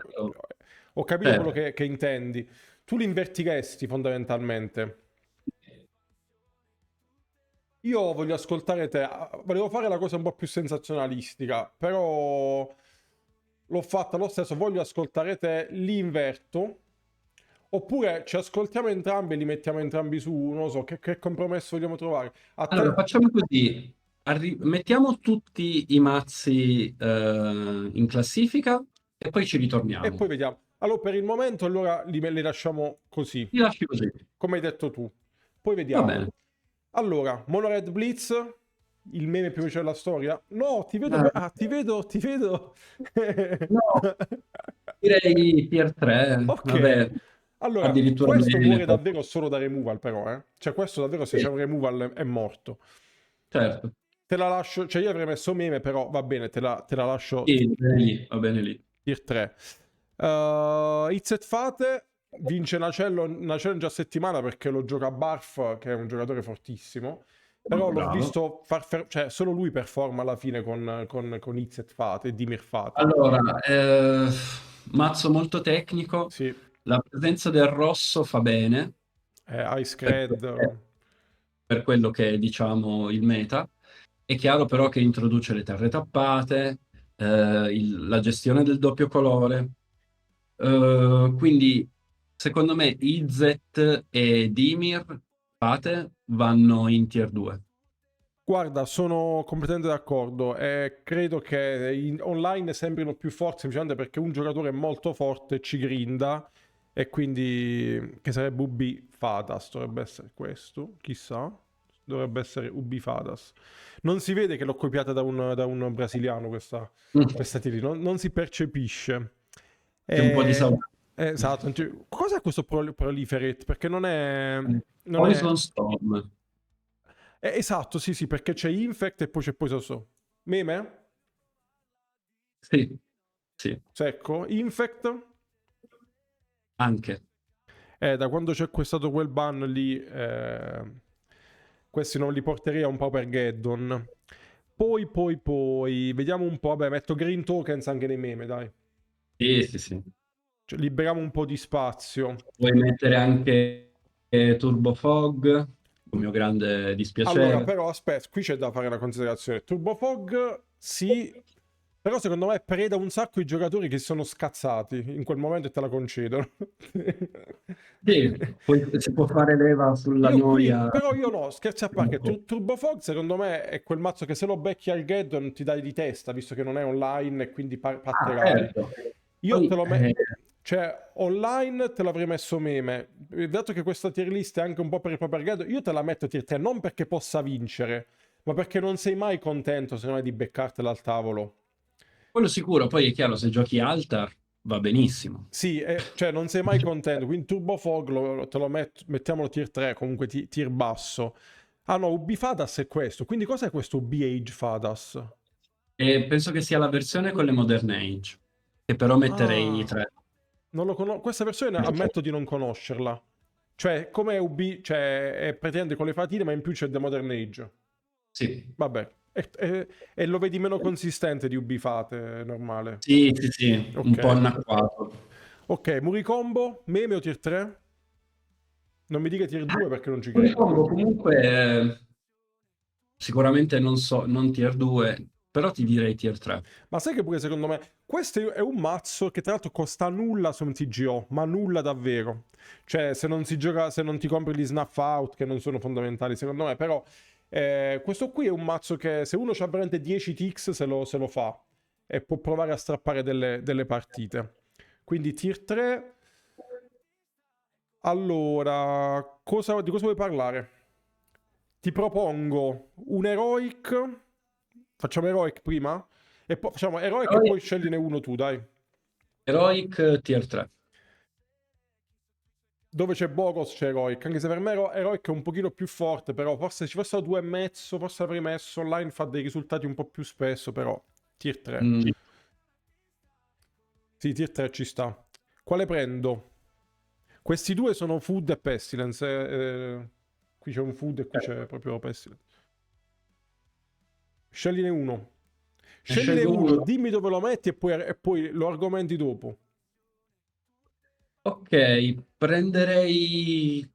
ho capito quello certo. che intendi. Tu li invertiresti fondamentalmente. Io voglio ascoltare te. Volevo fare la cosa un po' più sensazionalistica, però l'ho fatta lo stesso. Voglio ascoltare te, li inverto. Oppure ci ascoltiamo entrambi e li mettiamo entrambi su, non lo so, che compromesso vogliamo trovare. A Allora, te... facciamo così. Mettiamo tutti i mazzi in classifica e poi ci E poi ritorniamo. vediamo. Allora, per il momento, allora li lasciamo così, Ti lasci così. come hai detto tu. Poi Va vediamo. bene. Allora, Monored Blitz, il meme più vicino della storia. No, ti vedo... Eh, Ah, ti vedo, ti vedo. no, direi tier 3. Ok. Vabbè, Allora, addirittura questo bene. muore davvero solo da removal, però, eh. Cioè, questo davvero, se c'è Sì, un removal, è morto. certo. Te la lascio... Cioè, io avrei messo meme, però va bene, te la lascio Sì, va bene lì, va bene lì. tier 3. Izzet Fate vince una challenge a settimana perché lo gioca Barf, che è un giocatore fortissimo. Però l'ho Bravo. visto cioè solo lui performa alla fine con Izzet Fate e Dimir Fate. Allora, mazzo molto tecnico. Sì, La presenza del rosso fa bene, Ice per, Cred. per quello che è, diciamo, il meta. È chiaro però che introduce le terre tappate, la gestione del doppio colore. Quindi, secondo me, Izzet e Dimir Fate vanno in tier 2. Guarda, sono completamente d'accordo e credo che online sembrino più forti semplicemente perché un giocatore è molto forte, ci grinda e quindi che sarebbe UB Fadas, dovrebbe essere questo, chissà, dovrebbe essere UB Fadas. Non si vede che l'ho copiata da un brasiliano questa tiri, non si percepisce. C'è un po' di E- sabato. esatto, cos'è questo proliferate? Perché non è Poison Storm. esatto, sì, sì, perché c'è Infect e poi c'è poi so. Meme? Sì, sì, Secco? Infect? anche. Da quando c'è stato quel ban lì, questi non li porterei a un po' per Geddon. Poi, vediamo un po', vabbè, metto Green Tokens anche nei meme, dai. Sì, sì, sì. Cioè, liberiamo un po' di spazio. Puoi mettere anche Turbo Fog, con mio grande Allora, dispiacere. però, aspetta, qui c'è da fare una considerazione. Turbo Fog, sì, Però secondo me preda un sacco i giocatori che si sono scazzati in quel momento e te la concedono. Sì, poi si può fare leva sulla Io qui, noia. però io no, scherzi a parte, Turbo Fog secondo me è quel mazzo che se lo becchi al Geddon ti dai di testa, visto che non è online e quindi Ah, patterai. certo. Io te Poi, lo metto, cioè online te l'avrei messo meme, dato che questa tier list è anche un po' per il proprio Geddon, io te la metto tier 3 non perché possa vincere, ma perché non sei mai contento se non è di beccartela al tavolo. quello sicuro, poi è chiaro, se giochi Altar va benissimo. Sì, cioè non sei mai contento, quindi Turbo Fog te lo mettiamolo tier 3, comunque tier basso. Ah no, UB Fadas è questo, quindi cos'è questo UB Age Fadas? E penso che sia la versione con le Modern Age, che però metterei Ah, 3. non lo questa versione ammetto di non conoscerla. Cioè, come UB, cioè è praticamente con le fatine, ma in più c'è The Modern Age. Sì, Vabbè, e lo vedi meno consistente di UB Fate, è normale. sì, sì, sì, un po' Ok. anacquato. Ok, Muricombo, meme o tier 3? Non mi dica tier 2 perché non ci Poi credo. combo comunque sicuramente non so, non tier 2, però ti direi tier 3. Ma sai che pure secondo me questo è un mazzo che tra l'altro costa nulla su un TGO, ma nulla davvero. Cioè, se non si gioca, se non ti compri gli snuff out, che non sono fondamentali secondo me, però questo qui è un mazzo che se uno ha veramente 10 ticks se lo fa e può provare a strappare delle partite. Quindi tier 3. Allora, di cosa vuoi parlare? Ti propongo un Heroic. Facciamo Heroic prima? E poi facciamo Heroic e Heroic, poi scegliene uno tu, dai. Heroic tier 3. Dove c'è Boros c'è Heroic. Anche se per me Heroic è un pochino più forte, però forse ci fossero due e mezzo, forse avrei messo online, fa dei risultati un po' più spesso, però tier 3. Mm, Sì, tier 3 ci sta. Quale prendo? Questi due sono Food e Pestilence. Qui c'è un Food e qui c'è proprio Pestilence. Scegliene uno. ne Scegliene scelgo uno, uno. dimmi dove lo metti e poi lo argomenti dopo. Ok, prenderei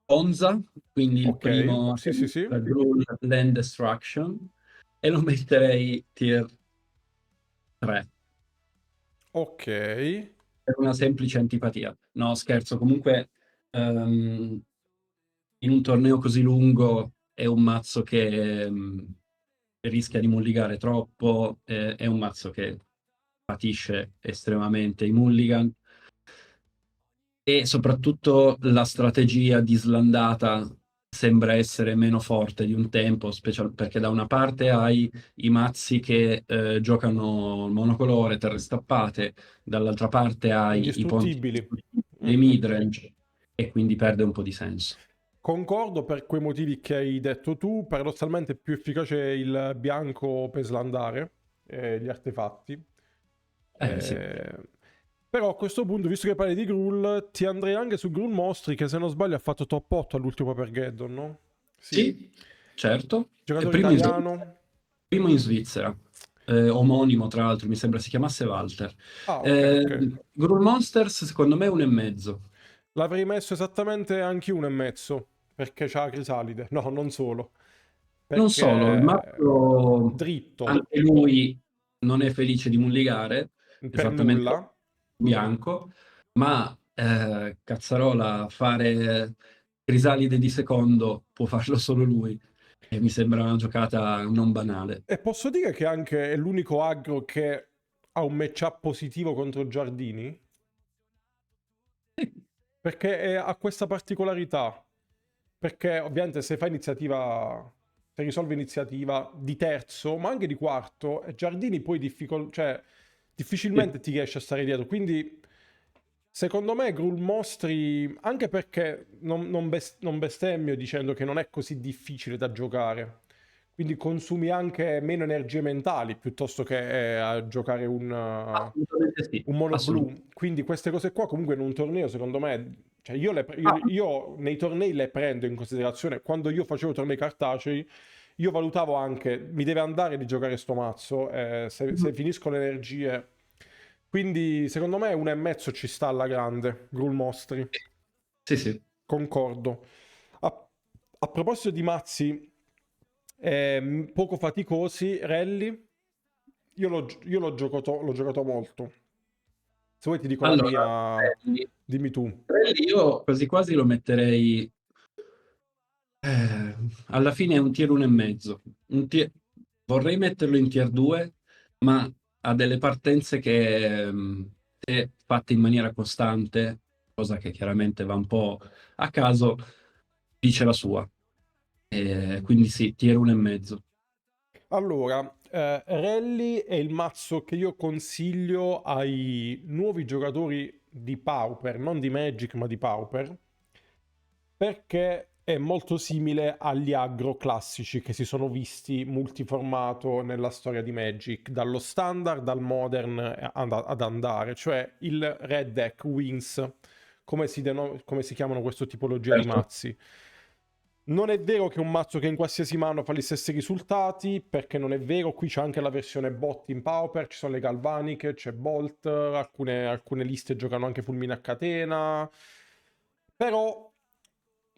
Onza, quindi il Ok, primo sì, sì, sì. la Gruul Land Destruction, e lo metterei tier 3 Ok. per una semplice antipatia. No, scherzo, comunque in un torneo così lungo è un mazzo che rischia di mulligare troppo, è un mazzo che patisce estremamente i mulligan e soprattutto la strategia di slandata sembra essere meno forte di un tempo, perché da una parte hai i mazzi che giocano monocolore, terre stappate, dall'altra parte hai i ponti Indistruttibili. dei Mm-mm. midrange e quindi perde un po' di senso. Concordo per quei motivi che hai detto tu. Paradossalmente è più efficace il bianco per slandare gli artefatti. Sì. Eh, Però a questo punto, visto che parli di Gruul, ti andrei anche su Gruul Mostri, che se non sbaglio ha fatto top 8 all'ultimo per Geddon, no? Sì. Sì, certo. È Giocatore italiano. primo in Svizzera. Omonimo, tra l'altro, mi sembra si chiamasse Walter. Ah, ok, Eh, ok. Gruul Monsters, secondo me, 1,5. L'avrei messo esattamente anche uno e mezzo, perché c'ha la crisalide. No, non solo. Non solo, il Perché mazzo, dritto, anche lui non è felice di mulligare, per esattamente nulla. come bianco, ma Cazzarola fare Crisalide di secondo può farlo solo lui e mi sembra una giocata non banale. E posso dire che anche è l'unico aggro che ha un matchup positivo contro Giardini? Perché ha questa particolarità. Perché ovviamente se fa iniziativa, se risolve iniziativa di terzo, ma anche di quarto, Giardini poi cioè, Sì, difficilmente ti riesce a stare dietro. Quindi secondo me Grul Mostri, anche perché non bestemmio dicendo che non è così difficile da giocare, quindi consumi anche meno energie mentali piuttosto che a giocare assolutamente sì, un mono assolutamente. blu. Quindi queste cose qua comunque in un torneo secondo me, cioè Ah, io nei tornei le prendo in considerazione. Quando io facevo tornei cartacei, io valutavo anche, mi deve andare di giocare sto mazzo, se finisco le energie. Quindi secondo me uno e mezzo ci sta alla grande, Grul Mostri, sì, sì. concordo. A proposito di mazzi poco faticosi, Rally, l'ho giocato molto. Se vuoi ti dico la Allora, mia, Rally, dimmi tu. Io quasi quasi lo metterei, alla fine è un tier 1,5. Vorrei metterlo in tier 2, ma ha delle partenze che, se fatte in maniera costante, cosa che chiaramente va un po' a caso, dice la sua. Quindi sì, tier 1,5. Allora, Rally è il mazzo che io consiglio ai nuovi giocatori di Pauper, non di Magic ma di Pauper, perché è molto simile agli aggro classici che si sono visti multiformato nella storia di Magic, dallo standard al modern ad andare, cioè il Red Deck Wings, come si chiamano questa tipologia di Certo. mazzi. Non è vero che è un mazzo che in qualsiasi mano fa gli stessi risultati, perché non è vero, qui c'è anche la versione bot in Pauper, ci sono le galvaniche, c'è Bolt, alcune liste giocano anche fulmine a catena, però,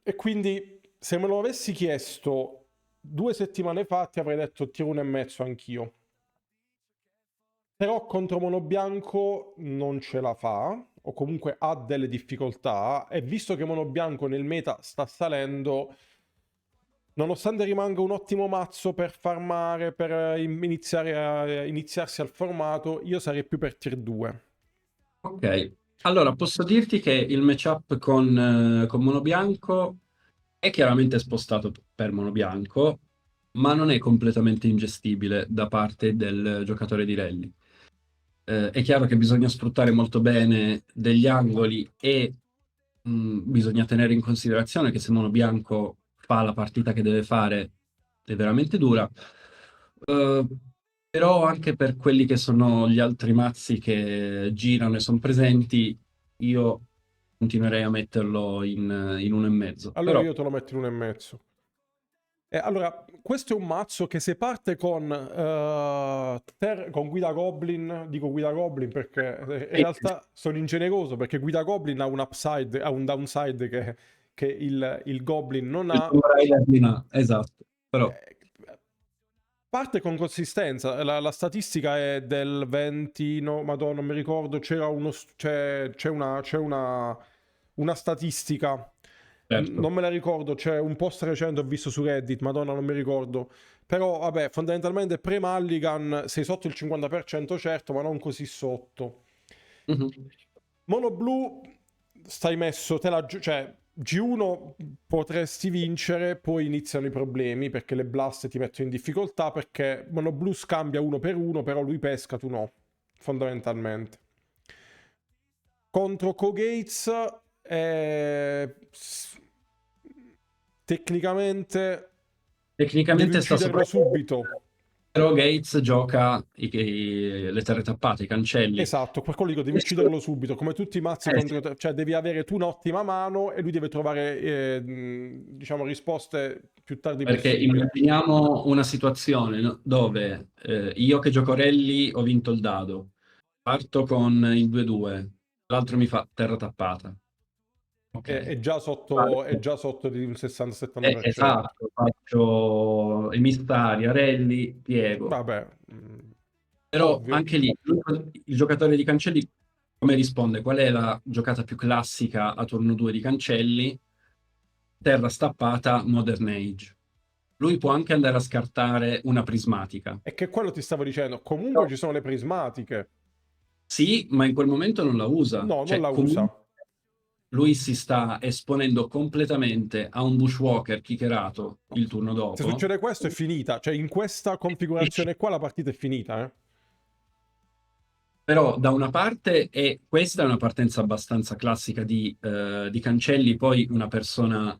e quindi se me lo avessi chiesto 2 settimane fa ti avrei detto tiro 1,5 anch'io. Però contro Monobianco non ce la fa, o comunque ha delle difficoltà, e visto che Monobianco nel meta sta salendo, nonostante rimanga un ottimo mazzo per farmare, per iniziarsi al formato, io sarei più per tier 2. Ok, allora posso dirti che il matchup con Mono Bianco è chiaramente spostato per Mono Bianco, ma non è completamente ingestibile da parte del giocatore di rally. È chiaro che bisogna sfruttare molto bene degli angoli e bisogna tenere in considerazione che se Mono Bianco fa la partita che deve fare è veramente dura. Eh, Però anche per quelli che sono gli altri mazzi che girano e sono presenti, io continuerei a metterlo in 1,5. Allora Però io te lo metto in 1,5. Allora, questo è un mazzo che se parte con Guida Goblin, dico Guida Goblin perché in sì, realtà sono ingeneroso perché Guida Goblin ha un upside, ha un downside che il Goblin non il ha. Tomb Raider di là, esatto. Però Eh, Parte con consistenza, la statistica è del 20, no, madonna, non mi ricordo, c'è una statistica, certo. non me la ricordo, c'è un post recente ho visto su Reddit, madonna, non mi ricordo, però vabbè, fondamentalmente pre-Mulligan sei sotto il 50% certo, ma non così sotto. Mhm. Mono blu stai messo, cioè G1 potresti vincere, poi iniziano i problemi perché le blast ti mettono in difficoltà perché Mono blu scambia uno per uno, però lui pesca, tu no, fondamentalmente. Contro Cogates tecnicamente devi Tecnicamente sta ucciderlo subito. sopravvivendo, però Gates gioca le terre tappate, i cancelli. Esatto, per quello dico, devi Questo- ucciderlo subito, come tutti i mazzi sì. contro. Cioè devi avere tu un'ottima mano e lui deve trovare, diciamo, risposte più tardi Perché possibile. immaginiamo una situazione, no, dove io che gioco rally ho vinto il dado, parto con il 2-2, l'altro mi fa terra tappata. Ok. È già sotto di un 60-70%. Esatto, faccio emissaria, rally, piego. Vabbè, Però ovvio. anche lì, il giocatore di cancelli come risponde? Qual è la giocata più classica a turno 2 di cancelli? Terra stappata, Modern Age. Lui può anche andare a scartare una prismatica. E che quello ti stavo dicendo. Comunque Però ci sono le prismatiche. sì, ma in quel momento non la usa. No, non Cioè, la usa. comunque lui si sta esponendo completamente a un bushwalker kickerato il turno Se dopo. succede questo è finita. Cioè in questa configurazione qua la partita è finita, eh. Però da una parte, e questa è una partenza abbastanza classica di Cancelli, poi una persona,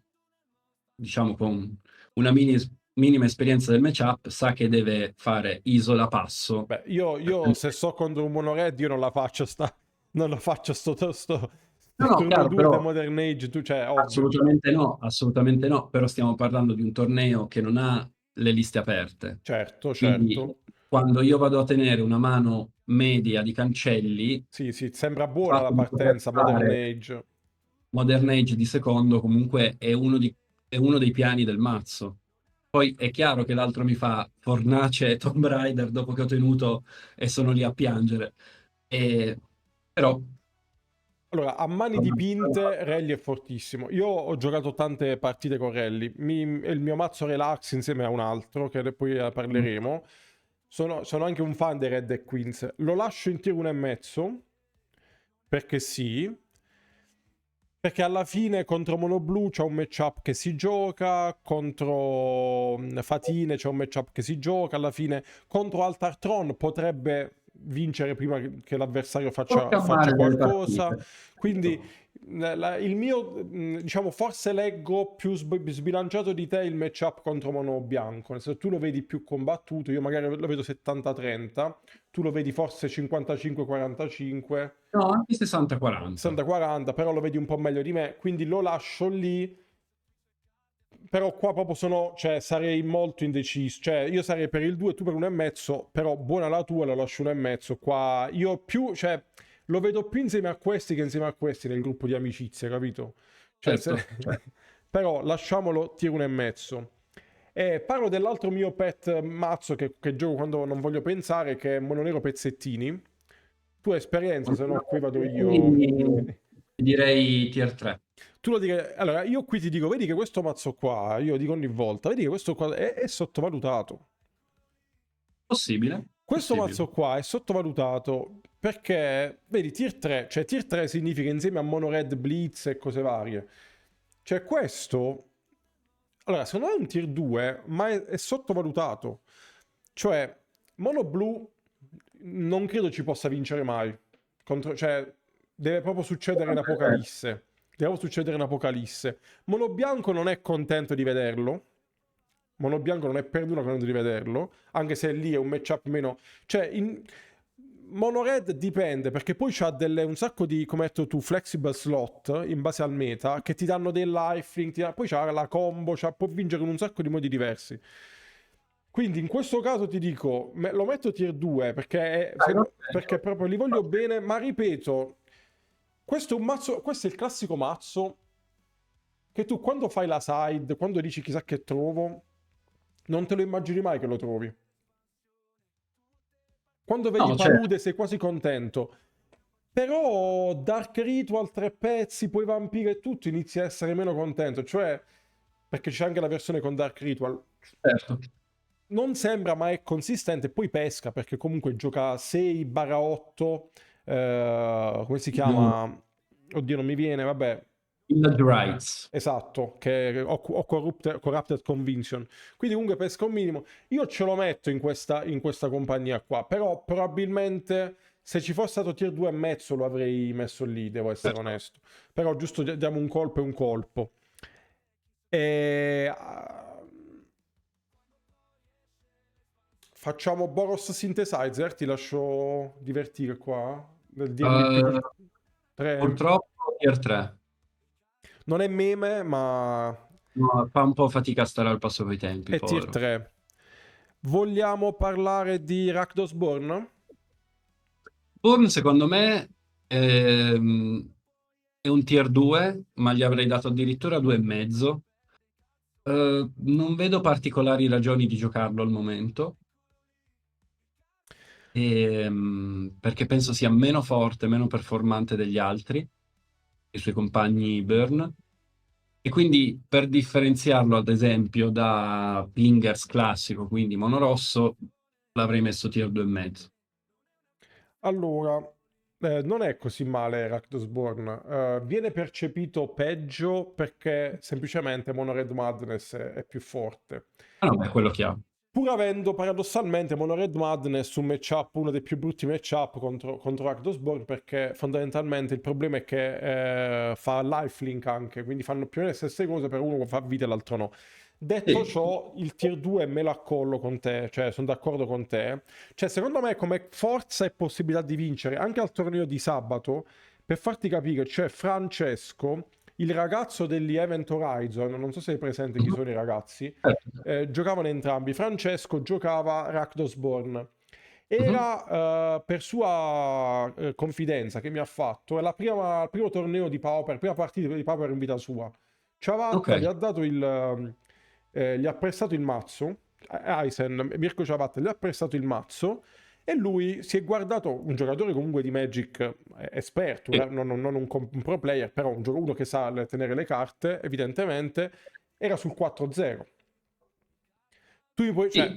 diciamo, con una minima esperienza del matchup, sa che deve fare isola passo. Beh, io se so contro un monored io non la faccio non la faccio sto No, no, turno chiaro, 2 da però Modern Age, cioè, ovvio. assolutamente no, però stiamo parlando di un torneo che non ha le liste aperte. Certo, Quindi certo. quando io vado a tenere una mano media di Cancelli, Sì, sì, sembra buona la fatto di poter partenza, Modern fare Age. Modern Age di secondo, comunque è uno dei piani del mazzo. Poi è chiaro che l'altro mi fa Fornace e Tomb Raider dopo che ho tenuto e sono lì a piangere. E- Però Allora, a mani dipinte Rally è fortissimo. Io ho giocato tante partite con Rally. È il mio mazzo relax insieme a un altro, che poi parleremo. Sono anche un fan dei Red Dead Queens. Lo lascio in tier 1,5, perché sì. Perché alla fine contro Monoblu c'è un matchup che si gioca, contro Fatine c'è un matchup che si gioca, alla fine contro Altartron potrebbe vincere prima che l'avversario può faccia chiamare delle qualcosa. partite. Quindi il mio, diciamo, forse leggo più sbilanciato di te il matchup contro Mono Bianco. Nel senso, tu lo vedi più combattuto, io magari lo vedo 70-30, tu lo vedi forse 55-45. No, anche 60-40. 60-40, però lo vedi un po' meglio di me, quindi lo lascio lì. Però qua proprio cioè sarei molto indeciso. Cioè, io sarei per il 2, tu per 1,5, però buona la tua, la lascio 1,5. Qua io più, cioè, lo vedo più insieme a questi che insieme a questi nel gruppo di amicizia, capito? Cioè, Certo, certo. però lasciamolo tier 1,5. E parlo dell'altro mio pet mazzo che gioco quando non voglio pensare, che è Mononero Pezzettini. Tu hai esperienza, se no qui vado io. Quindi direi tier 3. Tu lo dire, allora io qui ti dico, vedi che questo mazzo qua, io dico ogni volta, vedi che questo qua è sottovalutato. Possibile, Questo possibile. mazzo qua è sottovalutato perché, vedi, tier 3, cioè tier 3 significa insieme a Mono Red, Blitz e cose varie. Cioè questo, allora, secondo me è un tier 2, ma è sottovalutato. Cioè, Mono Blu non credo ci possa vincere mai. Cioè, deve proprio succedere in Apocalisse. Deve proprio succedere in Apocalisse. Mono Bianco non è contento di vederlo. Mono Bianco non è per nulla contento di vederlo. Anche se lì è un matchup meno. Cioè, Mono Red dipende perché poi c'ha un sacco di, come hai detto tu, flexible slot in base al meta che ti danno dei lifelink. Poi c'ha la combo, può vincere in un sacco di modi diversi. Quindi in questo caso ti dico, lo metto tier 2 perché, Dai, va perché proprio li voglio bene, ma ripeto, questo è un mazzo, questo è il classico mazzo che tu quando fai la side, quando dici chissà che trovo, non te lo immagini mai che lo trovi. Quando vedi No, certo. Palude sei quasi contento. Però Dark Ritual, 3 pezzi, poi Vampiro e tutto, inizi a essere meno contento. Cioè, perché c'è anche la versione con Dark Ritual. Certo. Non sembra, ma è consistente. Poi pesca perché comunque gioca 6/8. Come si No, chiama? Oddio, non mi viene. Vabbè, Village Rights. esatto. Che ho Corrupted Conviction. Quindi, comunque, pesca un minimo. Io ce lo metto in questa compagnia qua. Però, probabilmente, se ci fosse stato tier 2,5, lo avrei messo lì. Devo essere Certo. onesto. Però, giusto diamo un colpo e un colpo. E. Facciamo Boros Synthesizer, ti lascio divertire qua, nel dirmi più Eh, di 3. Purtroppo tier 3. Non è meme, ma No, fa un po' fatica a stare al passo coi tempi, è tier povero. 3. Vogliamo parlare di Rakdosborn? Bourne, secondo me, è un tier 2, ma gli avrei dato addirittura 2,5. Non vedo particolari ragioni di giocarlo al momento, perché penso sia meno forte, meno performante degli altri, i suoi compagni Burn. E quindi per differenziarlo, ad esempio, da Plingers classico, quindi monorosso, l'avrei messo tier 2,5. Allora, non è così male Rakdosborn. Viene percepito peggio perché semplicemente Mono Red Madness è più forte. Ah no, è quello chiaro. Pur avendo paradossalmente Mono Red Madness un matchup, uno dei più brutti matchup contro Rakdosborn, perché fondamentalmente il problema è che fa lifelink anche, quindi fanno più o meno le stesse cose, per uno fa vita e l'altro no. Detto Sì, ciò, il tier 2 me lo accollo con te, cioè sono d'accordo con te. Cioè, secondo me, come forza e possibilità di vincere anche al torneo di sabato, per farti capire, c'è Francesco, il ragazzo degli Event Horizon, non so se hai presente chi sono i ragazzi, certo. giocavano entrambi. Francesco giocava Rakdosborn. Mhm. Era per sua confidenza che mi ha fatto, è il primo torneo di Pauper, prima partita di Pauper in vita sua. Ok, Ciabatta gli ha dato gli ha prestato il mazzo, Aizen, Mirko Ciabatta gli ha prestato il mazzo e lui si è guardato, un giocatore comunque di Magic esperto, Sì, non un pro player, però uno che sa tenere le carte, evidentemente, era sul 4-0. Tu mi puoi, sì, cioè,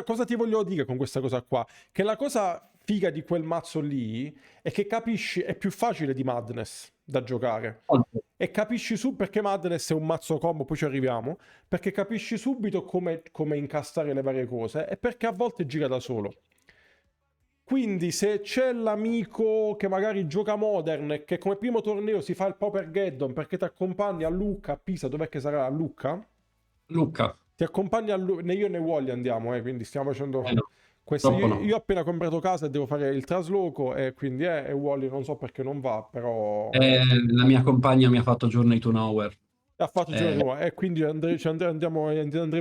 cosa ti voglio dire con questa cosa qua? Che la cosa figa di quel mazzo lì è che capisci, è più facile di Madness da giocare. molto. E capisci su perché Madness è un mazzo combo, poi ci arriviamo, perché capisci subito come incastare le varie cose e perché a volte gira da solo. Quindi se c'è l'amico che magari gioca Modern e che come primo torneo si fa il Pauper Geddon perché ti accompagni a Lucca, a Pisa, dov'è che sarà? A Lucca? Luca, Ti accompagna né io né Wally andiamo, quindi stiamo facendo no, questo. purtroppo Io no. ho appena comprato casa e devo fare il trasloco e quindi e Wally non so perché non va, però La mia compagna mi ha fatto Journey to Nowhere. ha fatto il giorno di Eh, Roma e quindi andremo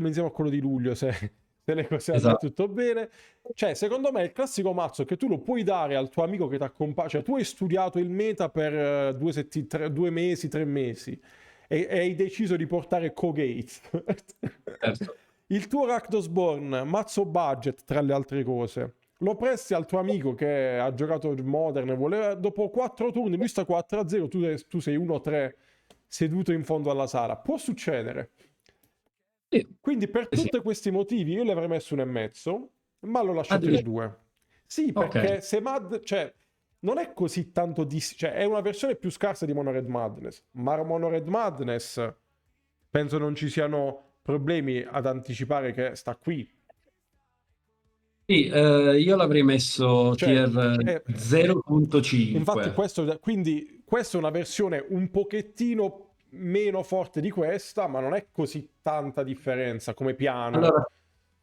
insieme a quello di luglio se le cose andrà esatto. tutto bene. Cioè, secondo me è il classico mazzo che tu lo puoi dare al tuo amico che ti accompagna. Cioè, tu hai studiato il meta per 2 mesi, 3 mesi e hai deciso di portare Kogate. Certo. Il tuo Rakdosborn, mazzo budget tra le altre cose. Lo presti al tuo amico che ha giocato Modern e voleva, dopo 4 turni, lui sta 4-0, tu sei 1-3 seduto in fondo alla sala. Può succedere. Sì, Quindi per sì, sì. tutti questi motivi io le avrei messo 1,5, ma l'ho lasciato in Addirittura. 2. Sì, Ok. perché se cioè, non è così tanto cioè, è una versione più scarsa di Mono Red Madness, ma Mono Red Madness penso non ci siano problemi ad anticipare che sta qui. Sì, io l'avrei messo Cioè, tier è, infatti 0.5. quindi questa è una versione un pochettino meno forte di questa, ma non è così tanta differenza come piano. Allora,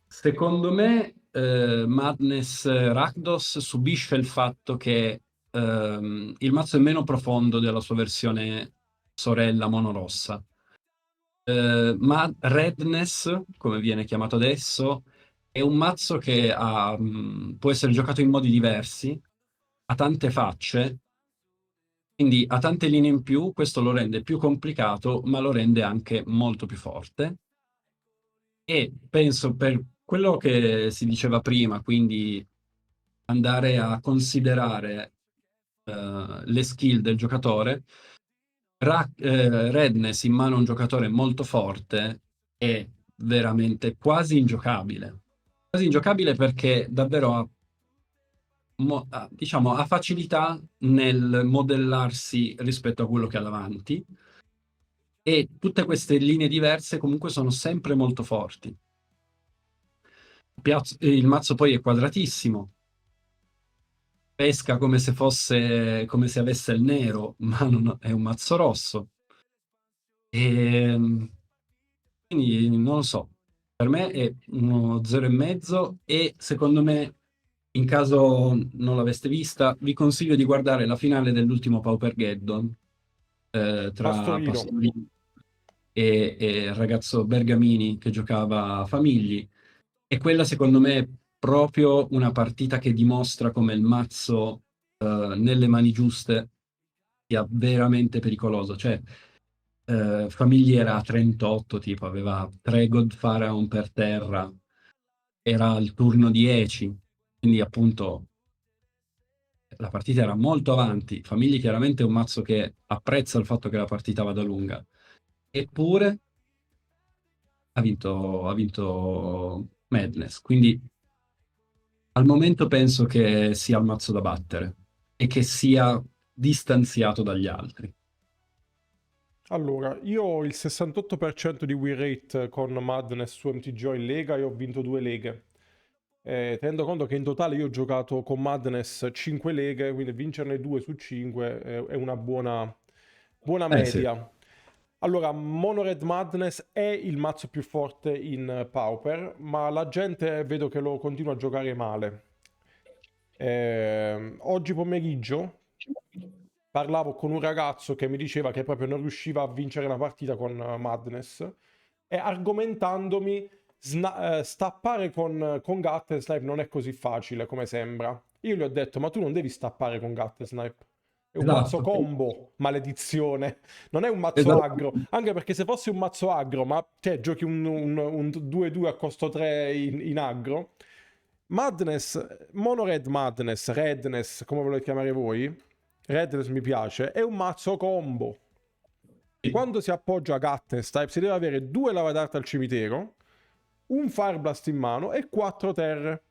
secondo me, Madness Rakdos subisce il fatto che il mazzo è meno profondo della sua versione sorella monorossa. Ma Redness, come viene chiamato adesso, è un mazzo che può essere giocato in modi diversi, ha tante facce, quindi ha tante linee in più, questo lo rende più complicato, ma lo rende anche molto più forte. E penso per quello che si diceva prima, quindi andare a considerare le skill del giocatore, Redness in mano a un giocatore molto forte è veramente quasi ingiocabile. Quasi ingiocabile perché davvero diciamo, ha facilità nel modellarsi rispetto a quello che ha davanti e tutte queste linee diverse comunque sono sempre molto forti. Il mazzo poi è quadratissimo, pesca come se fosse, come se avesse il nero, ma è un mazzo rosso. E, quindi non lo so, per me è uno 0,5 e secondo me, in caso non l'aveste vista, vi consiglio di guardare la finale dell'ultimo Paupergeddon tra Pastorino. Pastorino e il ragazzo Bergamini che giocava a Famigli. E quella secondo me è proprio una partita che dimostra come il mazzo nelle mani giuste sia veramente pericoloso. Cioè, Famigli era a 38, tipo, aveva 3 God Pharaon per terra, era al turno 10, quindi appunto la partita era molto avanti. Famigli chiaramente è un mazzo che apprezza il fatto che la partita vada lunga, eppure ha vinto Madness, quindi al momento penso che sia il mazzo da battere e che sia distanziato dagli altri. Allora, io ho il 68% di win rate con Madness su MTGO in Lega e ho vinto 2 leghe. Tenendo conto che in totale io ho giocato con Madness 5 leghe, quindi vincerne 2 su 5 è una buona Sì. media. Allora, Mono Red Madness è il mazzo più forte in Pauper, ma la gente vedo che lo continua a giocare male. Oggi pomeriggio parlavo con un ragazzo che mi diceva che proprio non riusciva a vincere una partita con Madness e argomentandomi stappare con Guttersnipe non è così facile come sembra. Io gli ho detto, ma tu non devi stappare con Guttersnipe. È un mazzo Esatto, combo, maledizione. Non è un mazzo esatto. aggro. Anche perché se fosse un mazzo aggro, ma te giochi un 2-2 a costo 3 in aggro, Madness, Mono Red Madness, Redness, come volete chiamare voi, Redness mi piace, è un mazzo combo. Sì, Quando si appoggia a Gatten's Type si deve avere 2 lava d'arte al cimitero, un Fireblast in mano e 4 terre.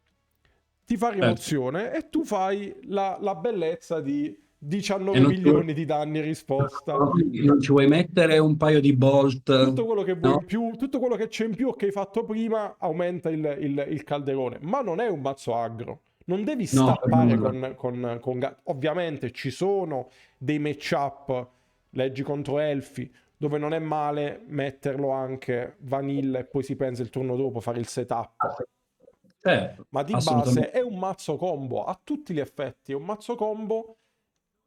Ti fa certo. rimozione e tu fai la bellezza di E 19 milioni di danni risposta. non ci vuoi mettere un paio di bolt, Tutto quello che vuoi no? in più, tutto quello che c'è in più che hai fatto prima aumenta il calderone. Ma non è un mazzo aggro. Non devi No, per stappare nulla. Ovviamente ci sono dei matchup, leggi contro elfi, dove non è male metterlo anche vanilla e poi si pensa il turno dopo fare il setup. Certo, Ma di base assolutamente. è un mazzo combo a tutti gli effetti. È un mazzo combo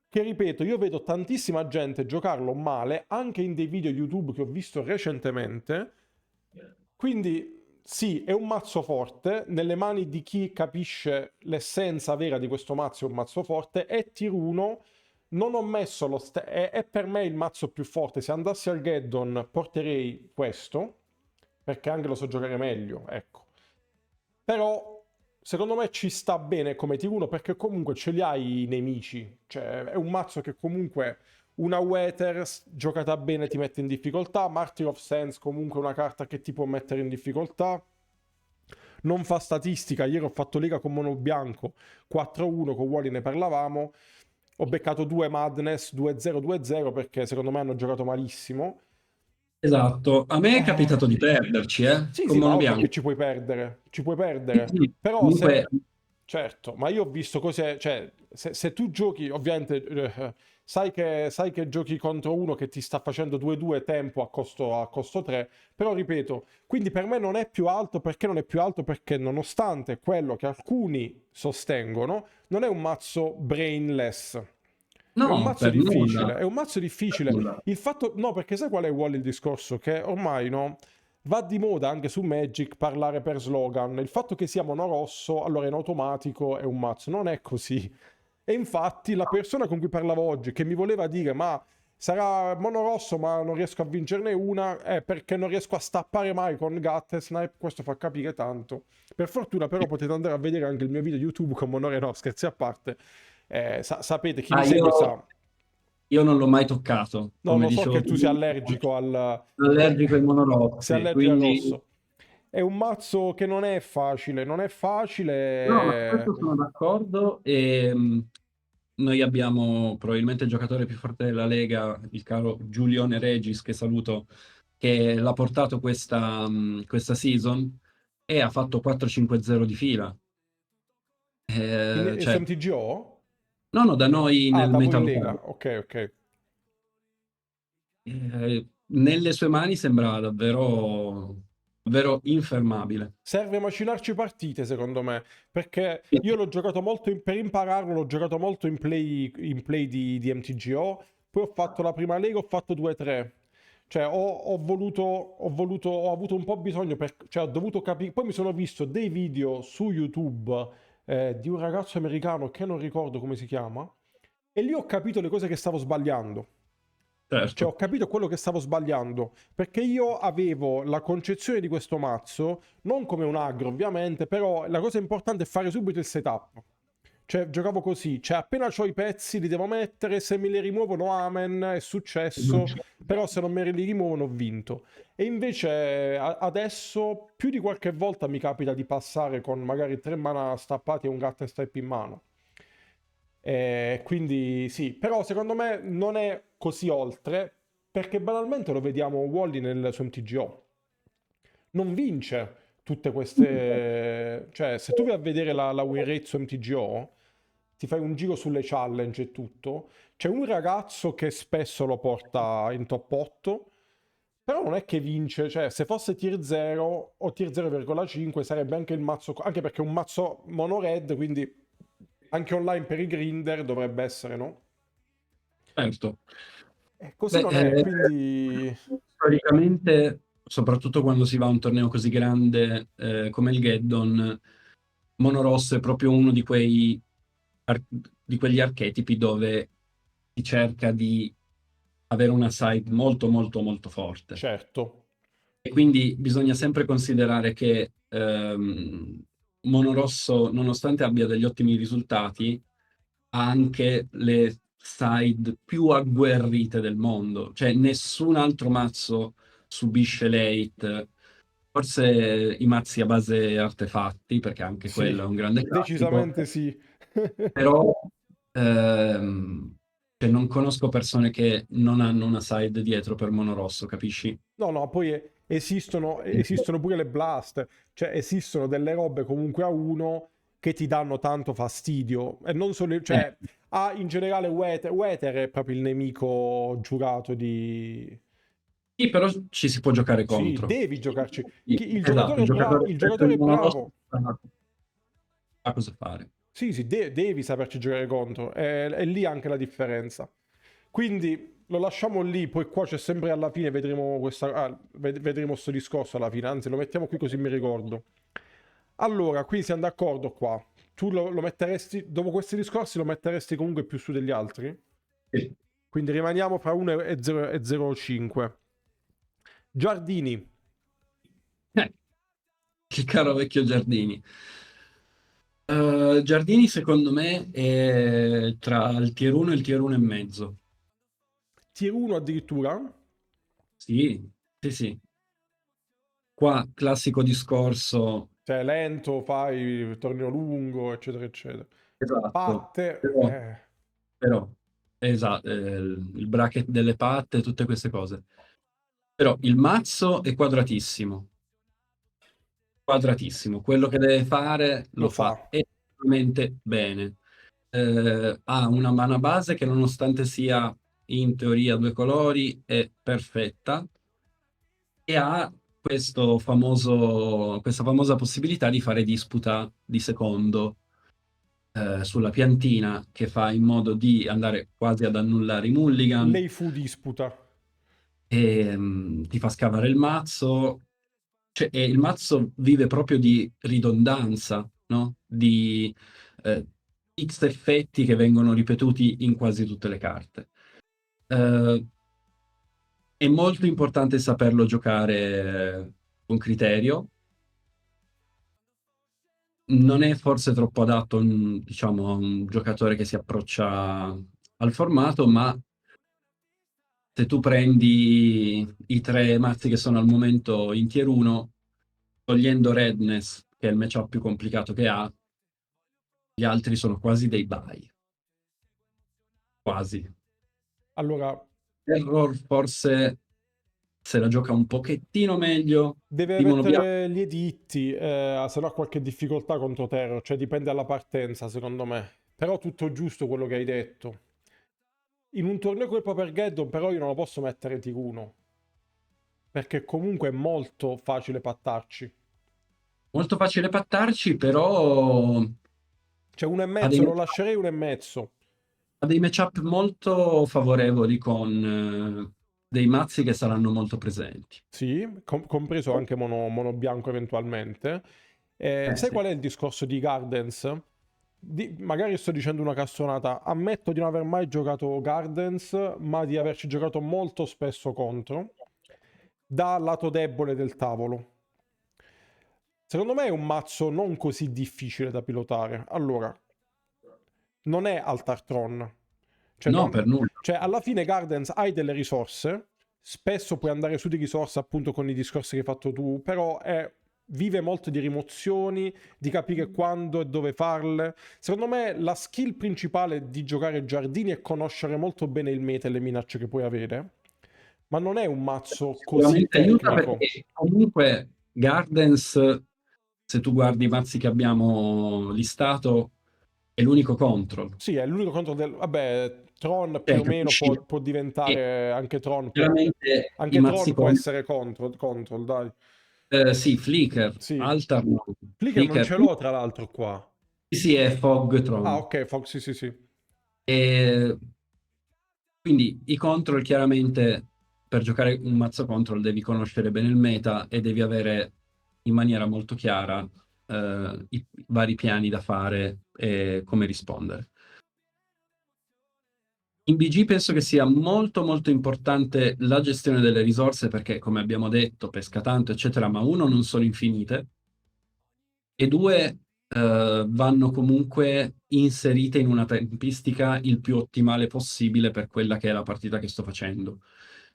che, ripeto, io vedo tantissima gente giocarlo male anche in dei video YouTube che ho visto recentemente. Quindi sì, è un mazzo forte, nelle mani di chi capisce l'essenza vera di questo mazzo è un mazzo forte, è tier 1, non ho messo è per me il mazzo più forte, se andassi al Geddon porterei questo, perché anche lo so giocare meglio, ecco. Però secondo me ci sta bene come tier 1 perché comunque ce li hai i nemici, cioè è un mazzo che comunque una Wethers giocata bene ti mette in difficoltà. Martyr of Sands comunque è una carta che ti può mettere in difficoltà. Non fa statistica. Ieri ho fatto lega con Mono Bianco 4-1, con Wally ne parlavamo. Ho beccato 2 Madness 2-0, 2-0 perché secondo me hanno giocato malissimo. Esatto. A me è capitato di Eh, perderci, sì, con sì, ma Mono ovvio che Bianco. ci puoi perdere, ci puoi Sì, perdere. sì. Però Comunque, se... Certo, ma io ho visto cose, cioè, se tu giochi, ovviamente, sai che giochi contro uno che ti sta facendo 2-2 tempo a costo 3, però ripeto, quindi per me non è più alto, perché non è più alto? Perché nonostante quello che alcuni sostengono, non è un mazzo brainless. È un no, mazzo per difficile, nulla. è un mazzo Per difficile. nulla. Il fatto, no, perché sai qual è Wall il discorso? Che ormai, no, va di moda anche su Magic parlare per slogan. Il fatto che sia monorosso, allora in automatico è un mazzo. Non è così. E infatti la persona con cui parlavo oggi, che mi voleva dire, ma sarà monorosso, ma non riesco a vincerne una, è perché non riesco a stappare mai con Gat e Snipe. Questo fa capire tanto. Per fortuna, però, potete andare a vedere anche il mio video YouTube con Monore, no, scherzi a parte. Sapete, chi mi Ah, segue sa. io non l'ho mai toccato, No, come lo so dicevo che tu sei prima. allergico al... Sono allergico ai sei monorossi, allergico al quindi rosso. È un mazzo che non è facile, non è no, ma su facile. questo sono d'accordo e noi abbiamo probabilmente il giocatore più forte della Lega, il caro Giulione Regis, che saluto, che l'ha portato questa season e ha fatto 4-5-0 di fila. Su Cioè, MTGO? no, no, da noi Ah, nel da voi in Metal Lega. War. Ok, ok. Nelle sue mani sembra davvero, davvero infermabile. Serve macinarci partite, secondo me, perché io l'ho giocato molto per impararlo, l'ho giocato molto in play di MTGO, poi ho fatto la prima lega, ho fatto 2-3. Cioè, ho avuto un po' bisogno, cioè ho dovuto capire, poi mi sono visto dei video su YouTube di un ragazzo americano che non ricordo come si chiama, e lì ho capito le cose che stavo sbagliando. Cioè, ho Certo. capito quello che stavo sbagliando, perché io avevo la concezione di questo mazzo, non come un aggro ovviamente, però la cosa importante è fare subito il setup. Cioè, giocavo così, cioè appena ho i pezzi li devo mettere, se me li rimuovono amen, è successo, però se non me li rimuovono ho vinto. E invece adesso più di qualche volta mi capita di passare con magari 3 mana stappati e un gat step in mano. Quindi sì, però secondo me non è così oltre, perché banalmente lo vediamo Wally nel suo MTGO. Non vince tutte queste... Cioè, se tu vai a vedere la win rate su MTGO, ti fai un giro sulle challenge e tutto, c'è un ragazzo che spesso lo porta in top 8, però non è che vince, cioè se fosse tier 0 o tier 0,5 sarebbe anche il mazzo, anche perché è un mazzo mono red, quindi anche online per i grinder dovrebbe essere, no? Certo. E così Beh, non è, quindi... storicamente, soprattutto quando si va a un torneo così grande come il Geddon, Monorosso è proprio uno di quegli archetipi dove si cerca di avere una side molto molto molto forte. Certo. E quindi bisogna sempre considerare che Monorosso, nonostante abbia degli ottimi risultati, ha anche le side più agguerrite del mondo. Cioè nessun altro mazzo subisce late. Forse i mazzi a base artefatti, perché anche Sì, quello è un grande classico, decisamente sì. però cioè, non conosco persone che non hanno una side dietro per Monorosso, capisci? No, no, poi esistono pure le blast, cioè esistono delle robe comunque a uno che ti danno tanto fastidio. E non solo, Eh, cioè, in generale Wether è proprio il nemico giurato di... sì, però ci si può giocare Sì, contro. devi giocarci. Sì, Il esatto, giocatore il è bravo, giocatore il spesso giocatore il è Monorosso bravo. sa cosa fare. Sì, sì, devi saperci giocare contro. È lì anche la differenza. Quindi lo lasciamo lì, poi qua c'è sempre alla fine, vedremo vedremo sto discorso alla fine, anzi lo mettiamo qui così mi ricordo. Allora, qui siamo d'accordo qua. Tu lo metteresti, dopo questi discorsi lo metteresti comunque più su degli altri? Sì. Quindi rimaniamo fra 1 e 0,5. Giardini. Eh, il caro vecchio Giardini. Giardini secondo me è tra il tier 1 e il tier 1 e mezzo. Tier 1 addirittura? Sì, sì, sì. Qua classico discorso, Cioè lento, fai torneo lungo, eccetera, eccetera. esatto, Patte, però, però esatto, il bracket delle patte, tutte queste cose. Però il mazzo è quadratissimo, quadratissimo. Quello che deve fare lo lo fa fa. estremamente bene. Ha una mana base che nonostante sia in teoria due colori è perfetta e ha questa famosa possibilità di fare disputa di secondo sulla piantina che fa in modo di andare quasi ad annullare i mulligan Lei fu disputa. e ti fa scavare il mazzo. Cioè, e il mazzo vive proprio di ridondanza, no? Di eh, X effetti che vengono ripetuti in quasi tutte le carte. Eh, è molto importante saperlo giocare con criterio. Non è forse troppo adatto, diciamo, a un giocatore che si approccia al formato, ma se tu prendi i tre mazzi che sono al momento in tier 1, togliendo Redness, che è il matchup più complicato che ha, gli altri sono quasi dei buy. Quasi. Allora, Error forse se la gioca un pochettino meglio deve di Monobianco. mettere gli editti, se no ha qualche difficoltà contro Terror, cioè dipende dalla partenza, secondo me. Però tutto giusto quello che hai detto. In un torneo come il Papergeddon, però io non lo posso mettere tier 1, perché comunque è molto facile pattarci. Molto facile pattarci, però Cioè uno e ha mezzo, lo lascerei uno e mezzo. ha dei matchup molto favorevoli con dei mazzi che saranno molto presenti. Sì, compreso anche mono bianco eventualmente. Sai Sì. qual è il discorso di Gardens? Magari sto dicendo una cassonata. Ammetto di non aver mai giocato Gardens, ma di averci giocato molto spesso contro, dal lato debole del tavolo. Secondo me è un mazzo non così difficile da pilotare. Allora, non è Altartron. Cioè, No, per nulla. cioè, alla fine Gardens hai delle risorse, spesso puoi andare su di risorse appunto con i discorsi che hai fatto tu, però vive molto di rimozioni, di capire quando e dove farle. Secondo me la skill principale di giocare giardini è conoscere molto bene il meta e le minacce che puoi avere, ma non è un mazzo così Sicuramente aiuta tecnico. perché comunque Gardens, se tu guardi i mazzi che abbiamo listato, è l'unico control. Sì, è l'unico contro del... Vabbè, Tron più Cioè, o meno capisci? può E diventare... Anche Tron può... chiaramente i Anche mazzi Tron può con essere control, dai. sì, Flicker, Sì. Altar no. Flicker non Flicker ce l'ho tra l'altro qua. sì, sì, è Ah, Fogtron. ok, Fox, sì, sì, sì. E quindi i control chiaramente per giocare un mazzo control devi conoscere bene il meta e devi avere in maniera molto chiara i vari piani da fare e come rispondere. In BG penso che sia molto molto importante la gestione delle risorse perché, come abbiamo detto, pesca tanto, eccetera, ma uno, non sono infinite, e due, vanno comunque inserite in una tempistica il più ottimale possibile per quella che è la partita che sto facendo.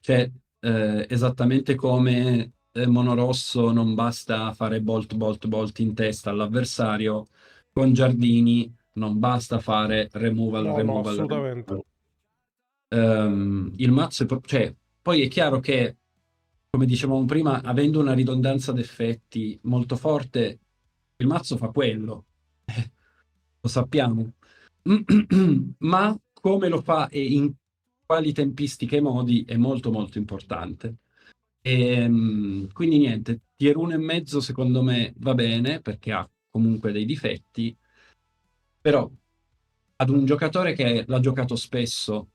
Cioè, esattamente come Monorosso non basta fare bolt, bolt, bolt in testa all'avversario, con Giardini non basta fare removal, No, no, removal, assolutamente. removal. Il mazzo cioè, poi è chiaro che, come dicevamo prima, avendo una ridondanza d'effetti molto forte, il mazzo fa quello, lo sappiamo. Ma come lo fa e in quali tempistiche e modi è molto molto importante. Quindi niente, tier 1,5 secondo me va bene perché ha comunque dei difetti, però ad un giocatore che l'ha giocato spesso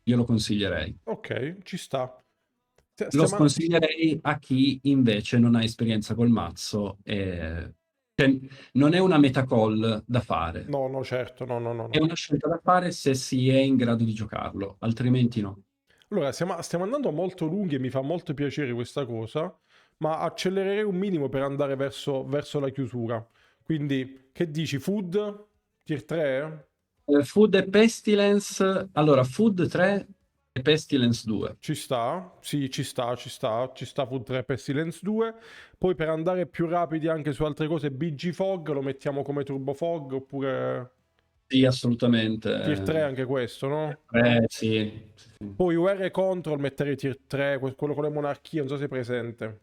io lo consiglierei. Ok, ci sta. Lo Stiamo... sconsiglierei a chi invece non ha esperienza col mazzo. Cioè, non è una metacall da fare, No, no, certo, no, no, no, è no. una scelta da fare se si è in grado di giocarlo, altrimenti no. Allora, stiamo andando molto lunghi e mi fa molto piacere questa cosa, ma accelererei un minimo per andare verso la chiusura. Quindi, che dici, Food? Tier 3? Food e Pestilence, allora Food 3 e Pestilence 2. Ci sta? Sì, ci sta Food 3 Pestilence 2. Poi per andare più rapidi anche su altre cose, BG Fog lo mettiamo come Turbo Fog oppure Sì, Tier 3 assolutamente. anche questo, no? Sì, sì. Poi UR Control metterei Tier 3, quello con le monarchie, non so se è presente.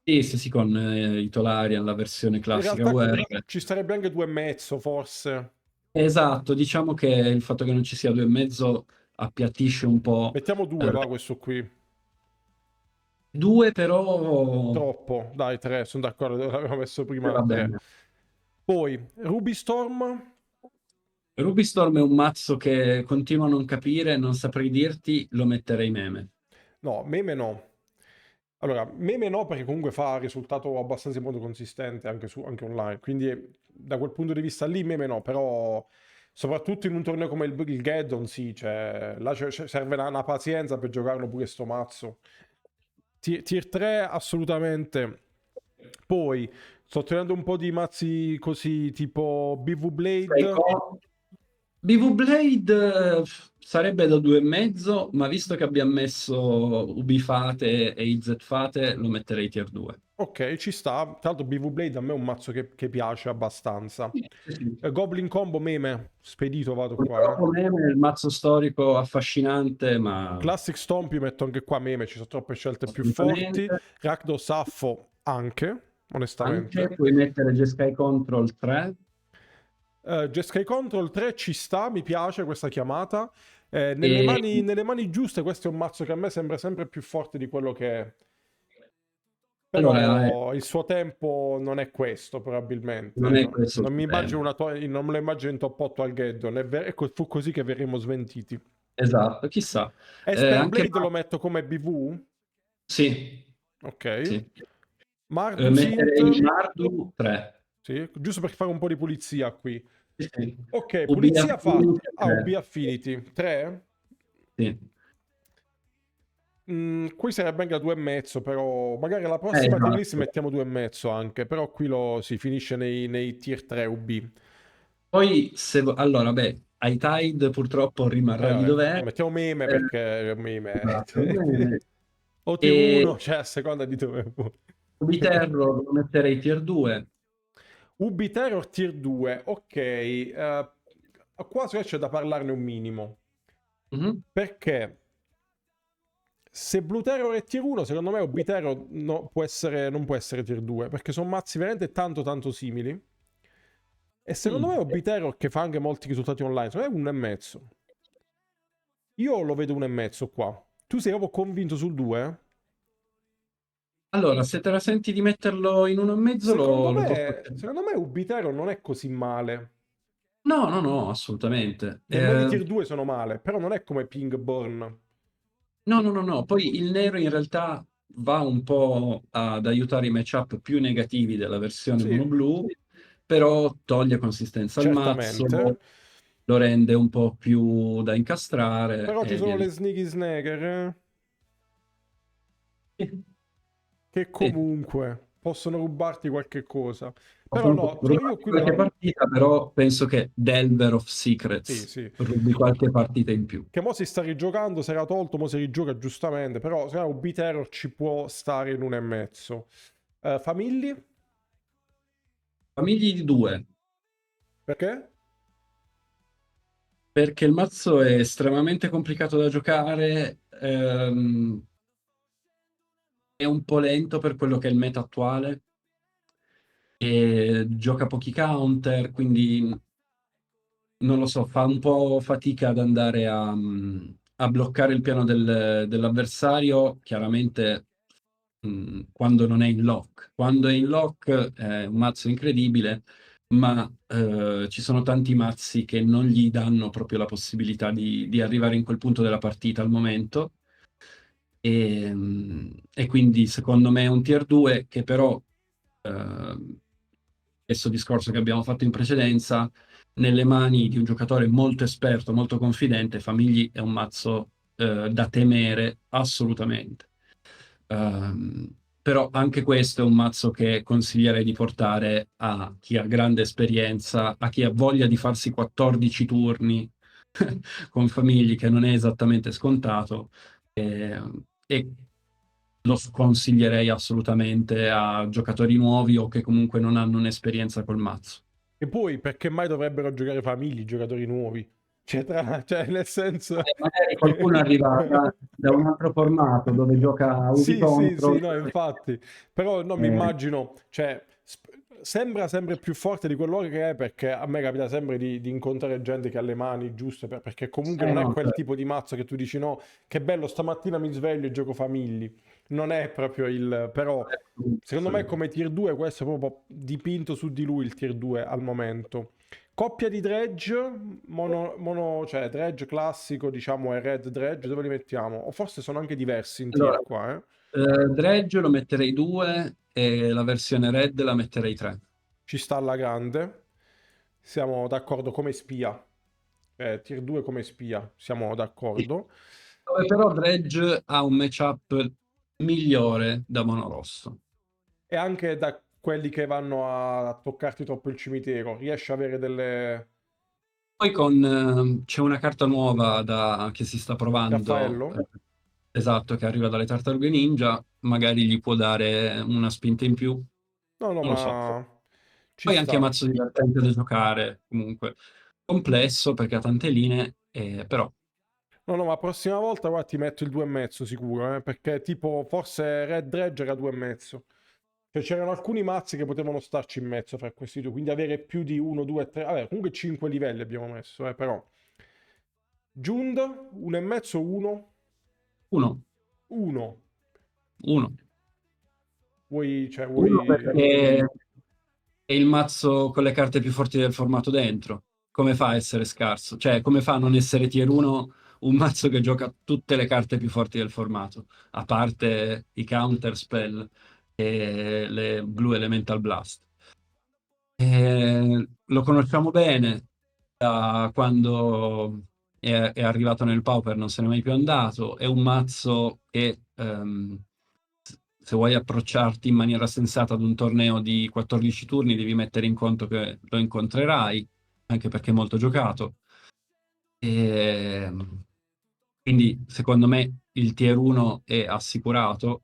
Sì, sì, sì, con i Tolarian, la versione In classica realtà UR. ci starebbe anche 2,5 forse. Esatto, diciamo che il fatto che non ci sia 2,5 appiattisce un po'. Mettiamo 2, va questo qui. 2 però Troppo, dai, 3, sono d'accordo, l'avevo messo prima a va 3. bene. Poi Ruby Storm, Ruby Storm è un mazzo che continuo a non capire, non saprei dirti, lo metterei meme. no, meme no. Allora, meme no perché comunque fa risultato abbastanza in modo consistente anche online, quindi da quel punto di vista lì meme no, però soprattutto in un torneo come il Geddon sì, cioè, là serve una pazienza per giocarlo pure sto mazzo. Tier 3 assolutamente. Poi sto tenendo un po' di mazzi così tipo BV Blade. BV Blade sarebbe da 2,5, ma visto che abbiamo messo UB Fate e IZ Fate, lo metterei tier 2. Ok, ci sta. Tra l'altro BV Blade a me è un mazzo che piace abbastanza. Sì, sì. Goblin Combo meme, spedito vado qua. Purtroppo meme è il mazzo storico affascinante, ma Classic Stomp io metto anche qua meme, ci sono troppe scelte più forti. assolutamente. Rakdos Saffo anche, Anche onestamente. puoi mettere Jeskai Control 3. Jeskai Control 3 ci sta, mi piace questa chiamata. E Nelle mani giuste questo è un mazzo che a me sembra sempre più forte di quello che è. allora, Però il suo tempo non è questo, non probabilmente. è questo il Non mi immagino problema. non me lo immagino in top 8 al Geddon. Fu così che verremo sventiti. Esatto, chissà. Esper Anche Blade lo metto come BV? sì, Ok. sì. Mardu Synth? Metterei Mardu 3. Sì, giusto per fare un po' di pulizia qui. Sì, sì. Ok, UB pulizia fatta. Affinity Ah, UB 3. Affinity. 3? Sì. Qui sarebbe anche a 2,5, però magari alla prossima tier list Esatto. mettiamo 2,5 anche, però qui si finisce nei tier 3 UB. Poi, allora, beh, Tide purtroppo rimarrà di dov'è. Mettiamo meme perché meme. Esatto. O tier E 1, cioè a seconda di dove vuoi. UB Terror lo metterei tier 2. UB Terror tier 2, ok. Qua c'è da parlarne un minimo. Mhm. Perché se Blue Terror è tier 1, secondo me UB Terror non può essere tier 2, perché sono mazzi veramente tanto tanto simili. E secondo me Mm. UB Terror, che fa anche molti risultati online, secondo me è 1,5. Io lo vedo 1,5 qua. Tu sei proprio convinto sul 2? Allora, se te la senti di metterlo in 1,5 lo posso Secondo accettare. me UB Terror non è così male. No, no, no, assolutamente. Nemmeno i tier 2 sono male, però non è come Pingborn. No, no, no, no. Poi il nero in realtà va un po' ad aiutare i matchup più negativi della versione Sì, mono blu, però toglie consistenza al certamente. mazzo. lo rende un po' più da incastrare Però ci e sono via le di... sneaky snagger, che Sì, comunque possono rubarti qualche cosa. Però possono no, io rubarti qui qualche partita, però penso che Delver of sì, Secrets sì. rubi qualche partita in più. Che mo si sta rigiocando, si era tolto, mo si rigioca giustamente, però se no un Terror ci può stare in 1,5. Famigli? Famigli di due, Perché? perché il mazzo è estremamente complicato da giocare, è un po' lento per quello che è il meta attuale, e gioca pochi counter, quindi non lo so, fa un po' fatica ad andare a bloccare il piano dell'avversario, chiaramente quando non è in lock. Quando è in lock è un mazzo incredibile, ma ci sono tanti mazzi che non gli danno proprio la possibilità di arrivare in quel punto della partita al momento. E quindi secondo me è un tier 2 che però, stesso discorso che abbiamo fatto in precedenza, nelle mani di un giocatore molto esperto, molto confidente, Famigli è un mazzo da temere assolutamente. Però anche questo è un mazzo che consiglierei di portare a chi ha grande esperienza, a chi ha voglia di farsi 14 turni con Famigli, che non è esattamente scontato, e, e lo sconsiglierei assolutamente a giocatori nuovi o che comunque non hanno un'esperienza col mazzo. E poi perché mai dovrebbero giocare famiglie, i giocatori nuovi? Cioè, nel senso... Magari qualcuno arriva da un altro formato dove gioca Ubi Sì, sì, sì, Control. no, infatti. Però non mi eh, immagino, cioè, sembra sempre più forte di quello che è perché a me capita sempre di incontrare gente che ha le mani giuste, perché comunque non è no, quel cioè, tipo di mazzo che tu dici no, che bello, stamattina mi sveglio e gioco famigli. Non è proprio il... però secondo me come tier 2 questo è proprio dipinto su di lui il tier 2 al momento. Coppia di dredge, cioè dredge classico, diciamo, e red dredge, dove li mettiamo? O forse sono anche diversi in allora, tier qua, eh? Dredge lo metterei 2 e la versione Red la metterei 3. Ci sta alla grande. Siamo d'accordo come spia. Tier 2 come spia, siamo d'accordo. Dove però Dredge ha un matchup migliore da Mono Rosso. E anche da quelli che vanno a toccarti troppo il cimitero, riesce a avere delle... Poi c'è una carta nuova che si sta provando, Raffaello? esatto, che arriva dalle Tartarughe Ninja, magari gli può dare una spinta in più, No, no, non lo so. ma ci Poi anche sta. mazzo divertente da giocare, comunque. Complesso perché ha tante linee, però No, no, ma la prossima volta guarda, ti metto il 2,5 sicuro, perché tipo forse Red Dredge era 2,5. Cioè c'erano alcuni mazzi che potevano starci in mezzo fra questi due, quindi avere più di 1, 2, 3, vabbè, comunque 5 livelli abbiamo messo, però. Jund, 1,5, 1, uno, 1. uno. Vuoi, cioè, Uno vuoi... perché è il mazzo con le carte più forti del formato dentro. Come fa a essere scarso? Cioè, come fa a non essere tier 1 un mazzo che gioca tutte le carte più forti del formato, a parte i counter spell e le Blue Elemental Blast. Lo conosciamo bene da quando è arrivato nel Pauper, non se n'è mai più andato. È un mazzo che, se vuoi approcciarti in maniera sensata ad un torneo di 14 turni, devi mettere in conto che lo incontrerai, anche perché è molto giocato. E, quindi, secondo me, il tier 1 è assicurato.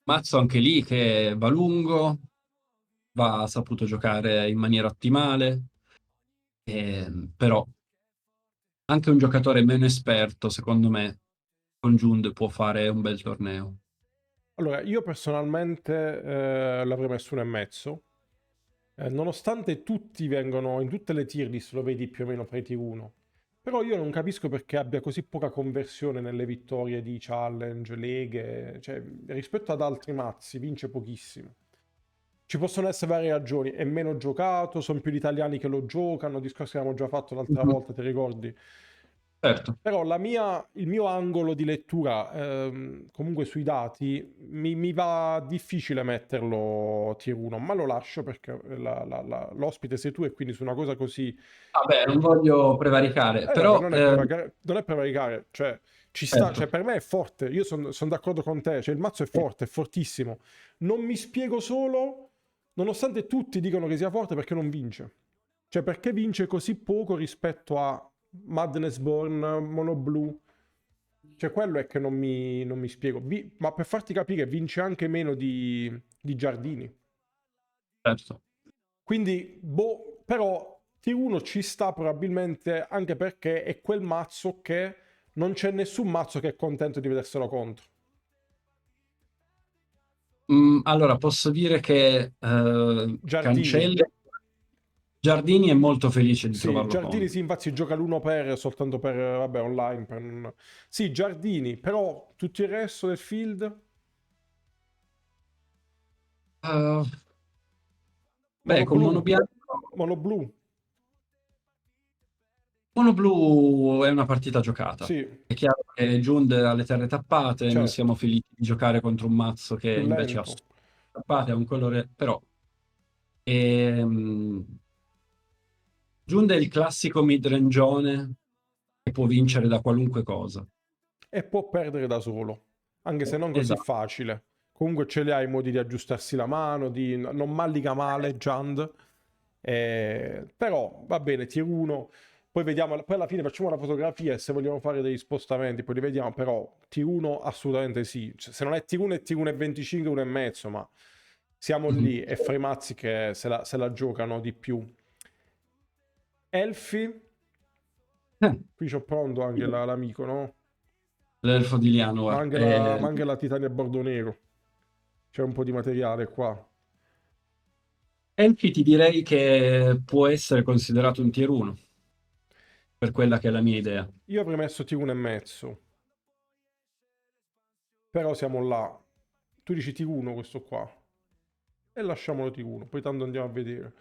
Mazzo anche lì che va lungo, va saputo giocare in maniera ottimale, però anche un giocatore meno esperto, secondo me, con Jund può fare un bel torneo. Allora, io personalmente l'avrei messo 1,5. Nonostante tutti vengono, in tutte le tier list lo vedi più o meno fra i tier 1. Però io non capisco perché abbia così poca conversione nelle vittorie di challenge, leghe, cioè rispetto ad altri mazzi vince pochissimo. Ci possono essere varie ragioni, è meno giocato, sono più gli italiani che lo giocano, discorso che abbiamo già fatto l'altra Mhm. volta, ti ricordi? certo. Però il mio angolo di lettura, comunque sui dati, mi va difficile metterlo tier 1, ma lo lascio perché l'ospite sei tu e quindi su una cosa così. Vabbè, non voglio prevaricare, Vabbè, però non è prevaricare, cioè ci sta, cioè certo. per me è forte, io sono d'accordo con te, cioè il mazzo è forte, è fortissimo. Non mi spiego solo, nonostante tutti dicono che sia forte, perché non vince. Cioè perché vince così poco rispetto a Madness Born, Mono Blue. Cioè quello è che non mi spiego. Ma per farti capire, vince anche meno di Giardini. Certo. Quindi, boh, però T1 ci sta probabilmente anche perché è quel mazzo che non c'è nessun mazzo che è contento di vederselo contro. Allora, posso dire che Giardini. Cancelli, Giardini è molto felice di Sì, trovarlo Giardini contro. si infatti si gioca l'uno per soltanto per, vabbè, online. Sì, Giardini, però tutto il resto del field, Eh, beh, Mono con Mono Blu, Bianco, Mono Blu, Mono Blu è una partita giocata. sì, È chiaro che Jund ha le terre tappate, non siamo certo, felici di giocare contro un mazzo che più invece ha lento. solo tappate, ha un colore, però ehm, Jund è il classico midrangeone che può vincere da qualunque cosa. E può perdere da solo, anche se non così Esatto. facile. Comunque ce li ha i modi di aggiustarsi la mano, non malliga male Jund. Però va bene, tier 1. Poi vediamo, poi alla fine facciamo una fotografia e se vogliamo fare degli spostamenti poi li vediamo, però tier 1 assolutamente sì. Cioè, se non è tier 1 è tier 1 e 25, 1 e mezzo, ma siamo Mhm. lì e fra i mazzi che se la giocano di più. Elfi, Eh, qui c'ho pronto anche l'amico, no? L'elfo di Lianor. Ma anche la Titania Bordo Nero. C'è un po' di materiale qua. Elfi ti direi che può essere considerato un tier 1, per quella che è la mia idea. Io avrei messo T1 e mezzo, però siamo là. Tu dici T1 questo qua. E lasciamolo T1, poi tanto andiamo a vedere.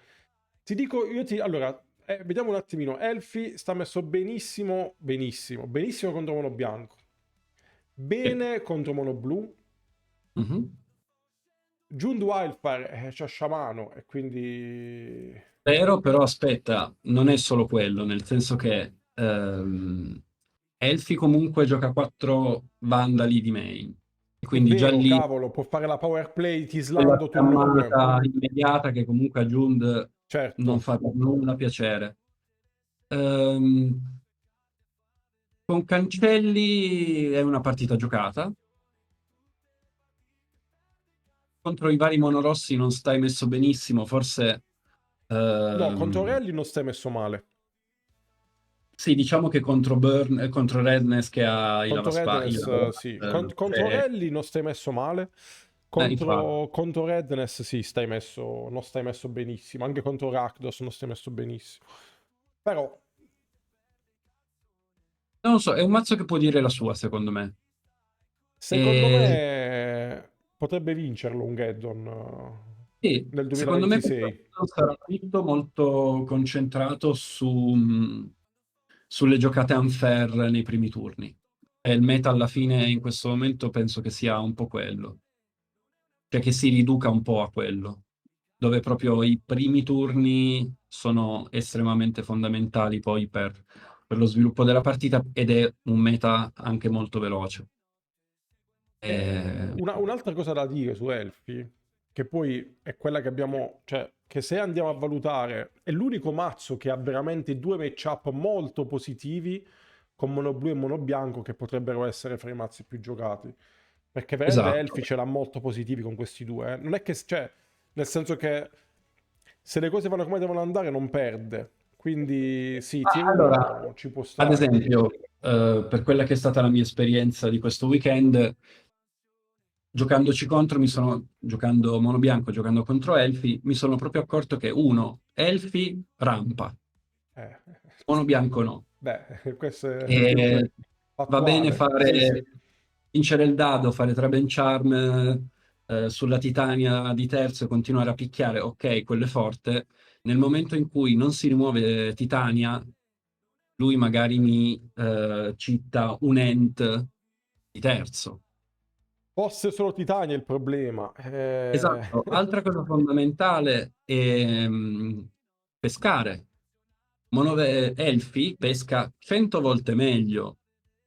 Ti dico, allora, vediamo un attimino. Elfi sta messo benissimo, benissimo, benissimo contro Mono Bianco. Sì. Bene contro Mono Blu. Mhm. Jund Wildfire c'ha Sciamano e quindi. Vero, però aspetta, non è solo quello, nel senso che Elfi comunque gioca 4 Vandali di main, e È quindi già vero, lì cavolo, può fare la power play quella tislando turno 2. fiammata immediata che comunque a Jund non Certo. fa per nulla piacere. Ehm, con Cancelli è una partita giocata. Contro i vari monorossi non stai messo benissimo, forse No, contro ehm, Rally non stai messo male. sì, diciamo che contro contro Redness che ha i Contro Redness, sì. Contro cioè, Rally non stai messo male. infatti. Contro Redness, sì, non stai messo benissimo. Anche contro Rakdos non stai messo benissimo. Però, Non lo so, è un mazzo che può dire la sua, secondo me. secondo E, me, potrebbe vincerlo un Geddon sì, nel secondo me questo 2026. mazzo sarà tutto molto concentrato sulle giocate unfair nei primi turni. E il meta alla fine, in questo momento, penso che sia un po' quello. Cioè che si riduca un po' a quello, dove proprio i primi turni sono estremamente fondamentali poi per lo sviluppo della partita ed è un meta anche molto veloce. Eh, Un'altra cosa da dire su Elfi, che poi è quella che abbiamo, cioè, che se andiamo a valutare, è l'unico mazzo che ha veramente due matchup molto positivi con Mono Blu e Mono Bianco che potrebbero essere fra i mazzi più giocati. Perché veramente esatto. Elfi ce l'ha molto positivi con questi due. Non è che, cioè, nel senso che se le cose vanno come devono andare non perde. Quindi sì, Allora, T1 ci può ad stare. esempio, per quella che è stata la mia esperienza di questo weekend, giocandoci contro, giocando mono bianco, giocando contro Elfi, mi sono proprio accorto che uno, Elfi rampa, Eh, mono bianco no. beh, questo è E va bene attuale. Sì, sì. fare vincere il dado, fare Trap Charm sulla Titania di terzo e continuare a picchiare, ok, quello è forte. Nel momento in cui non si rimuove Titania, lui magari mi cita un ent di terzo. Fosse solo Titania il problema. Esatto, altra cosa fondamentale è pescare. Elfi pesca 100 volte meglio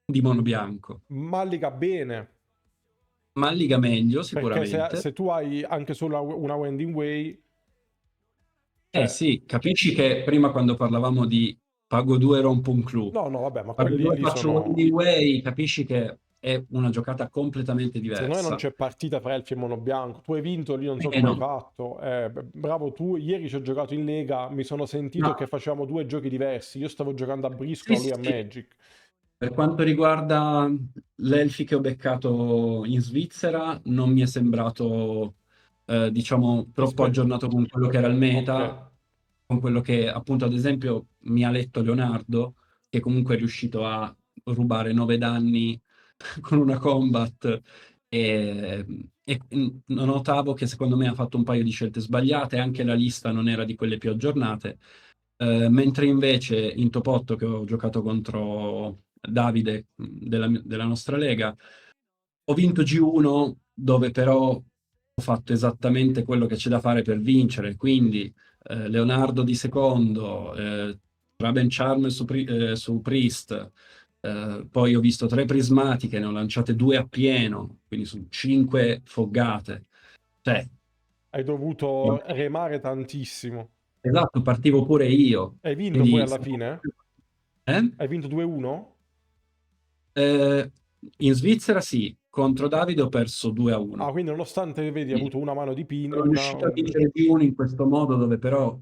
di Mono Bianco, Malliga bene, ma liga meglio perché sicuramente. se tu hai anche solo una Wending Way, Eh cioè, sì, capisci che prima quando parlavamo di pago 2 rompo un clou, no, no, vabbè, ma pago quelli 2 lì faccio sono... Winding Way, capisci che è una giocata completamente Secondo me non diversa. c'è partita fra Elfi e Mono Bianco. Tu hai vinto lì, non so come hai No, fatto. Bravo tu. Ieri ci ho giocato in Lega, mi sono sentito che no, facevamo due giochi diversi. Io stavo giocando a sì, Briscola, lui sì, a sì. Magic. Per quanto riguarda l'Elfi che ho beccato in Svizzera, non mi è sembrato, diciamo, troppo Rispe- aggiornato con quello che era il ok. meta, con quello che appunto, ad esempio, mi ha letto Leonardo, che comunque è riuscito a rubare 9 danni con una combat e, notavo che secondo me ha fatto un paio di scelte sbagliate, anche la lista non era di quelle più aggiornate. Mentre invece in Topotto, che ho giocato contro Davide della nostra lega, ho vinto G1 dove però ho fatto esattamente quello che c'è da fare per vincere, quindi Leonardo di secondo, Raben Charm su Priest, poi ho visto 3 prismatiche, ne ho lanciate 2 a pieno, quindi su 5 foggate. Cioè, Hai dovuto remare tantissimo. esatto, partivo pure io. Hai vinto poi Quindi, alla fine? eh? Hai vinto 2-1? Eh, in Svizzera sì, contro Davide ho perso 2 a Ah, 1. quindi nonostante, vedi, hai Sì. avuto una mano di pin, Sono riuscito a vincere di uno in questo modo dove però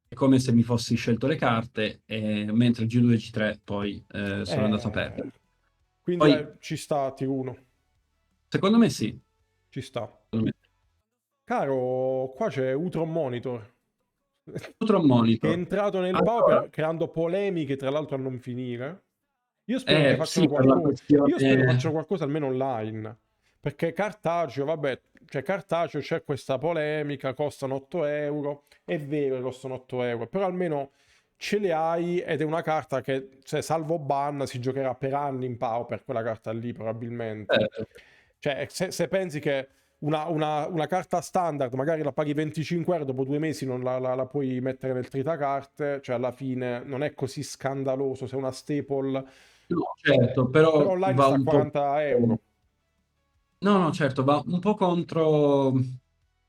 è come se mi fossi scelto le carte, mentre G2 e G3 poi sono andato a eh, perdere. quindi Poi, ci sta T1, secondo me sì. ci sta. Secondo me. Caro, qua c'è Utron Monitor. Outro Che è monitor. entrato nel Allora, Pauper creando polemiche, tra l'altro a non finire. Io spero che facciano sì, per la qualcosa. Io spero facciano questione... qualcosa almeno online. Perché Cartaceo, vabbè, cioè Cartaceo c'è questa polemica, costano 8 euro. È vero che costano 8 euro, però almeno ce le hai ed è una carta che, cioè, salvo ban, si giocherà per anni in Pauper, quella carta lì probabilmente. certo. Cioè, se pensi che una carta standard, magari la paghi 25 euro, dopo 2 mesi non la puoi mettere nel tritacarte, cioè alla fine non è così scandaloso se è una staple, No, certo, però però online va sta a un po'... 40 euro. No, no, certo, va un po' contro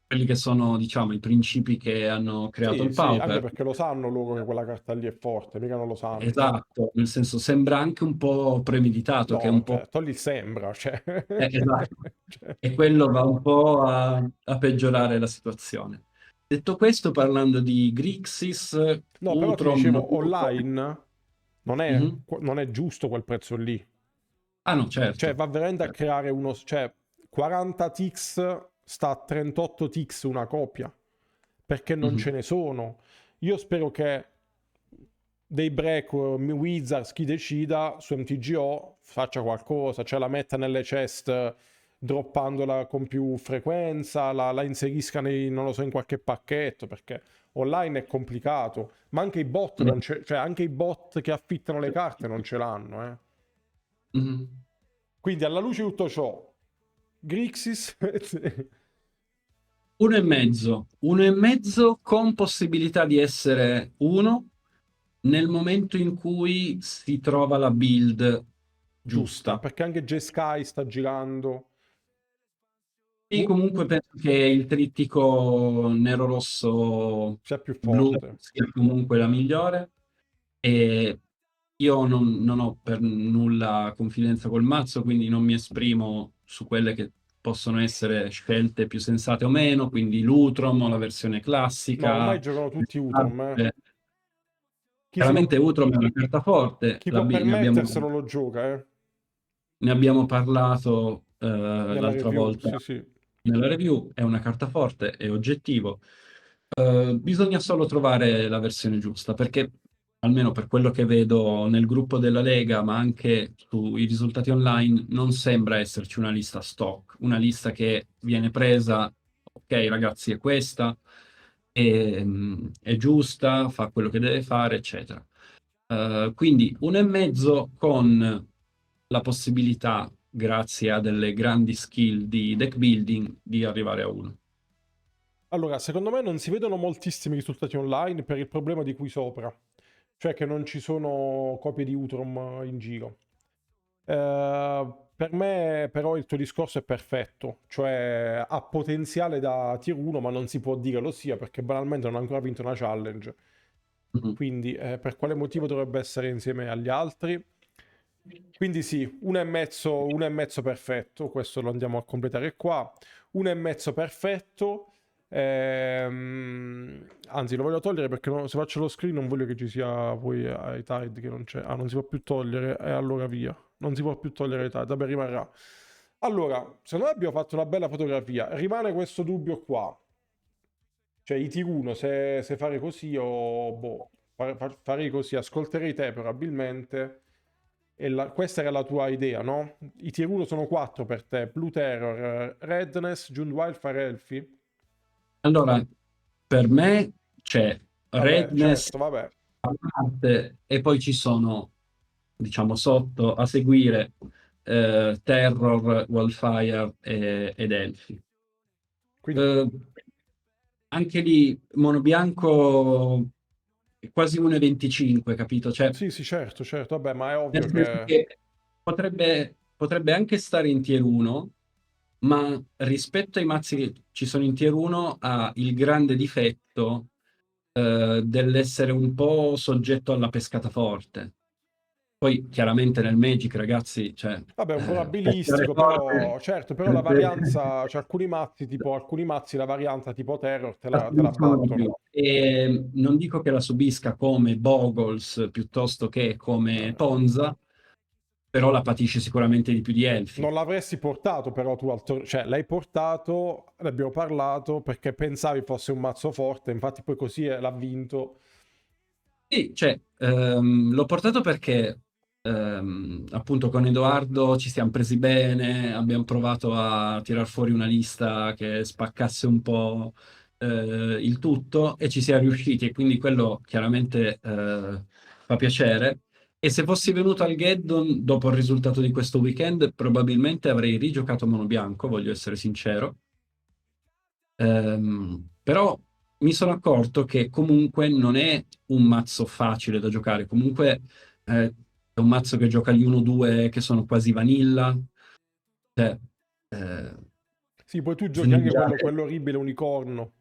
quelli che sono, diciamo, i principi che hanno creato Sì, il sì, anche Pauper. perché lo sanno loro che quella carta lì è forte, mica non lo sanno. Esatto, nel senso sembra anche un po' premeditato, che è No, un po'... vabbè, togli il sembra, cioè. esatto, Cioè. e quello va un po' a peggiorare la situazione. Detto questo, parlando di Grixis, No, però ti Utrom... dicevo, online Mhm. non è giusto quel prezzo lì. Ah no, Cioè, certo. va veramente a Certo. creare uno... Cioè, 40 tix sta a 38 tix una copia, perché non ce Mhm. ne sono. Io spero che Daybreak, Wizards, chi decida su MTGO faccia qualcosa, cioè la metta nelle chest droppandola con più frequenza, la inserisca non lo so, in qualche pacchetto, perché online è complicato, ma anche i bot, Mhm. cioè anche i bot che affittano le carte non ce l'hanno, eh. Mhm. Quindi alla luce di tutto ciò, Grixis, 1,5. 1,5 con possibilità di essere 1 nel momento in cui si trova la build giusta, giusta. perché anche J-Sky sta girando. E comunque penso che il trittico Sia più nero-rosso-blu forte. sia comunque la migliore. E io non ho per nulla confidenza col mazzo, quindi non mi esprimo su quelle che possono essere scelte più sensate o meno, quindi l'Utrom o la versione No, ormai classica. giocano tutti Utrom, eh. Chi, se Chiaramente lo, Utrom è una carta forte, chi può ne abbiamo, permetterselo lo gioca, eh. ne abbiamo parlato Nella l'altra review, volta sì, sì. nella review, è una carta forte, è oggettivo. Bisogna solo trovare la versione giusta, perché almeno per quello che vedo nel gruppo della Lega, ma anche sui risultati online, non sembra esserci una lista stock, una lista che viene presa, ok ragazzi, è questa, è giusta, fa quello che deve fare, eccetera. Quindi 1,5 con la possibilità, grazie a delle grandi skill di deck building, di arrivare a 1. Allora, secondo me non si vedono moltissimi risultati online per il problema di qui sopra, cioè che non ci sono copie di Utrom in giro. Per me però il tuo discorso è perfetto, cioè ha potenziale da tier 1 ma non si può dire lo sia perché banalmente non ha ancora vinto una challenge, Mhm. quindi per quale motivo dovrebbe essere insieme agli altri? Quindi sì, 1,5 perfetto, questo lo andiamo a completare qua, 1,5 perfetto, anzi lo voglio togliere perché se faccio lo screen non voglio che ci sia poi ai tide che non c'è, non si può più togliere e allora via, non si può più togliere ai tide, vabbè rimarrà. Allora, se noi abbiamo fatto una bella fotografia, rimane questo dubbio qua, cioè i tier 1 se fare così o boh, farei così, ascolterei te probabilmente. E questa era la tua idea, no? I tier 1 sono 4 per te: Blue Terror, Redness, Jund Wildfire, Elfi. Allora, per me c'è Vabbè, Redness certo, vabbè. a parte e poi ci sono, diciamo, sotto a seguire Terror, Wildfire ed Elfi. Quindi, Eh, Anche lì Mono Bianco è quasi 1,25, capito? Cioè, sì, sì, certo, certo, vabbè, ma è nel ovvio senso che... che potrebbe anche stare in tier 1, ma rispetto ai mazzi che ci sono in tier 1 ha il grande difetto dell'essere un po' soggetto alla pescata forte. Poi chiaramente nel Magic, ragazzi, cioè, Vabbè, è un pescare probabilistico, forte. però, certo, però la varianza, c'è alcuni mazzi, tipo alcuni mazzi, la varianza tipo Terror te la battono. E non dico che la subisca come Boggles piuttosto che come Eh, Ponza, però la patisce sicuramente di più di Elfi. Non l'avresti portato però tu al torneo, cioè l'hai portato, ne abbiamo parlato perché pensavi fosse un mazzo forte, infatti poi così l'ha vinto. Sì, cioè, l'ho portato perché appunto con Edoardo ci siamo presi bene, abbiamo provato a tirar fuori una lista che spaccasse un po' il tutto e ci siamo riusciti e quindi quello chiaramente fa piacere. E se fossi venuto al Geddon dopo il risultato di questo weekend, probabilmente avrei rigiocato Mono Bianco, voglio essere sincero. Però mi sono accorto che comunque non è un mazzo facile da giocare, comunque è un mazzo che gioca gli 1-2 che sono quasi vanilla, cioè, eh, Sì, poi tu giochi anche vanilla. quell'orribile unicorno.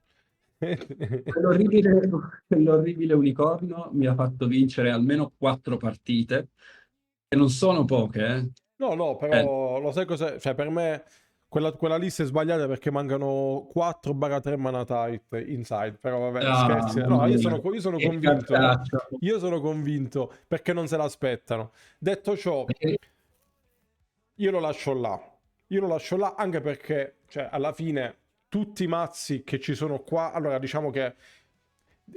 Quell'orribile, quell'orribile unicorno mi ha fatto vincere almeno 4 partite, e non sono poche, eh. No, no, Eh, però lo sai cos'è? Cioè, per me quella lista è sbagliata perché mancano 4/3 mana type inside. Però vabbè, scherzi. No, mamma mia, io sono che convinto, eh. cartaccio. Io sono convinto perché non se l'aspettano. Detto ciò, io lo lascio là. Io lo lascio là anche perché, cioè, alla fine, tutti i mazzi che ci sono qua. Allora, diciamo che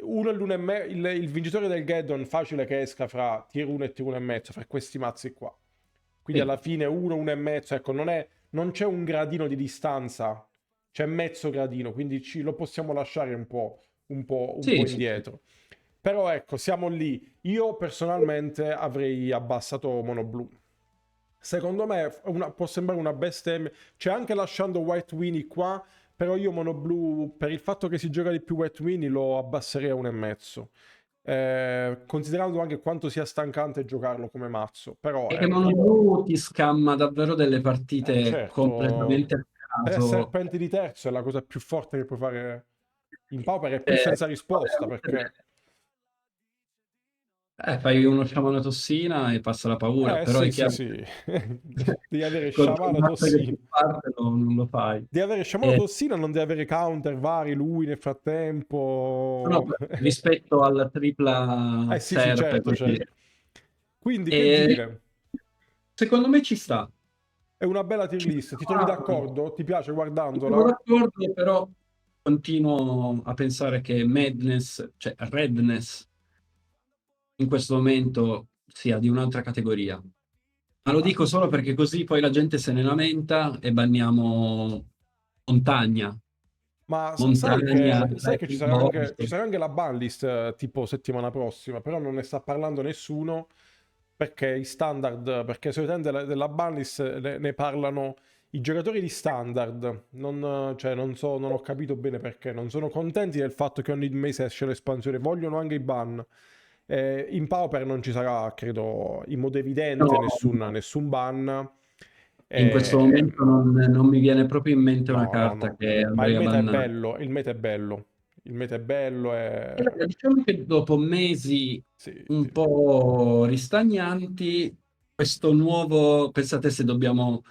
uno e il vincitore del Geddon facile che esca fra tier 1 e tier 1 e mezzo, fra questi mazzi qua. Quindi Sì, alla fine 1, 1 e mezzo, ecco, non c'è un gradino di distanza, c'è mezzo gradino, quindi lo possiamo lasciare un po' sì, sì, sì. indietro. Però ecco, siamo lì. Io personalmente avrei abbassato Mono Blu. Secondo me può sembrare una bestemmia. C'è anche lasciando White Winnie qua, però io Mono Blu, per il fatto che si gioca di più White Winnie, lo abbasserei a 1,5. Considerando anche quanto sia stancante giocarlo come mazzo. Però E che ecco, Mono Blu ti scamma davvero delle partite certo, completamente a 3 caso. serpenti di terzo è la cosa più forte che puoi fare in Pauper e più Eh, senza risposta, perché... fai uno sciamano tossina e passa la paura, Eh però è sì, sì, chiaro sì. che Devi avere contro un sciamano mazzo che tossina. ti parte non lo fai. Devi avere sciamano Eh, tossina, non devi avere counter vari lui nel no, frattempo. rispetto alla tripla Sì, sì, serpe, certo, così. certo. Quindi che E dire? secondo me ci sta. È una bella tier Ci list, ti trovi sta. d'accordo? Ti piace Sono guardandola? d'accordo, però continuo a pensare che Madness, cioè Redness, in questo momento sia di un'altra categoria. Ma lo Ma dico solo perché così poi la gente se ne lamenta e banniamo Montagna. Ma montagna, sai che ci bosco. sarà anche la banlist tipo settimana prossima, però non ne sta parlando nessuno perché i standard, perché solitamente della banlist ne parlano i giocatori di standard. Cioè, non so, non ho capito bene perché. Non sono contenti del fatto che ogni mese esce l'espansione, vogliono anche i ban. In Pauper non ci sarà, credo, in modo evidente No, no. nessun ban. In questo momento non mi viene proprio in mente una No, no, carta no. che Ma il andrei a meta è bannare. bello, il meta è bello. Il meta è bello e... Allora, diciamo che dopo mesi Sì, un sì. po' ristagnanti, questo nuovo, pensate se dobbiamo,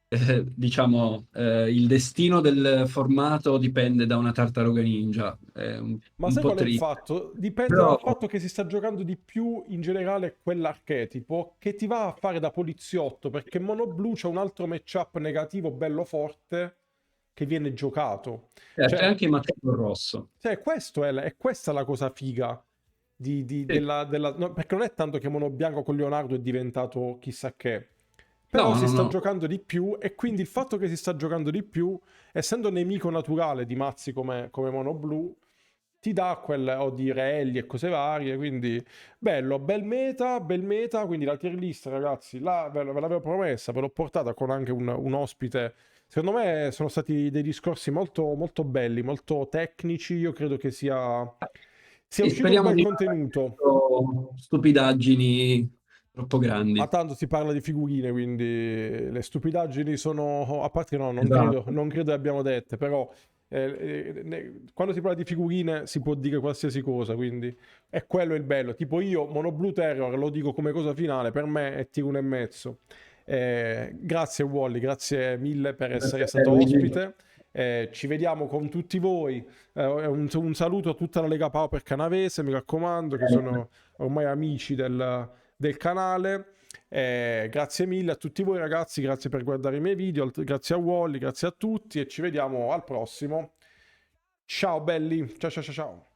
diciamo, il destino del formato dipende da una tartaruga ninja, è Ma un sai po' qual è il triste, fatto? Dipende però dal fatto che si sta giocando di più in generale quell'archetipo che ti va a fare da poliziotto, perché Mono Blue c'è un altro matchup negativo bello forte che viene giocato. c'è Cioè, anche Matteo Rosso. è questa la cosa figa Sì. no, perché non è tanto che Mono Bianco con Leonardo è diventato chissà che, però No, si no, sta no. giocando di più e quindi il fatto che si sta giocando di più, essendo nemico naturale di mazzi come Mono Blu, ti dà o di rally e cose varie, quindi bello, bel meta, quindi la tier list ragazzi, là ve l'avevo promessa, ve l'ho portata con anche un ospite. Secondo me sono stati dei discorsi molto, molto belli, molto tecnici, io credo che sia Sì, uscito un speriamo bel di non aver contenuto. fatto stupidaggini troppo Ma grandi. tanto si parla di figurine, quindi le stupidaggini sono... A parte no, Esatto. non credo le abbiamo dette, però quando si parla di figurine si può dire qualsiasi cosa, quindi è quello il bello. Tipo io, Mono Blue Terror, lo dico come cosa finale, per me è tiro 1,5. Grazie Wally, grazie mille per essere Grazie a te, stato Luigi. ospite. Ci vediamo con tutti voi. Un saluto a tutta la Lega Pauper Canavese, mi raccomando, che sono ormai amici del canale. Grazie mille a tutti voi ragazzi, grazie per guardare i miei video, grazie a Wally, grazie a tutti e ci vediamo al prossimo. Ciao belli, ciao ciao ciao ciao.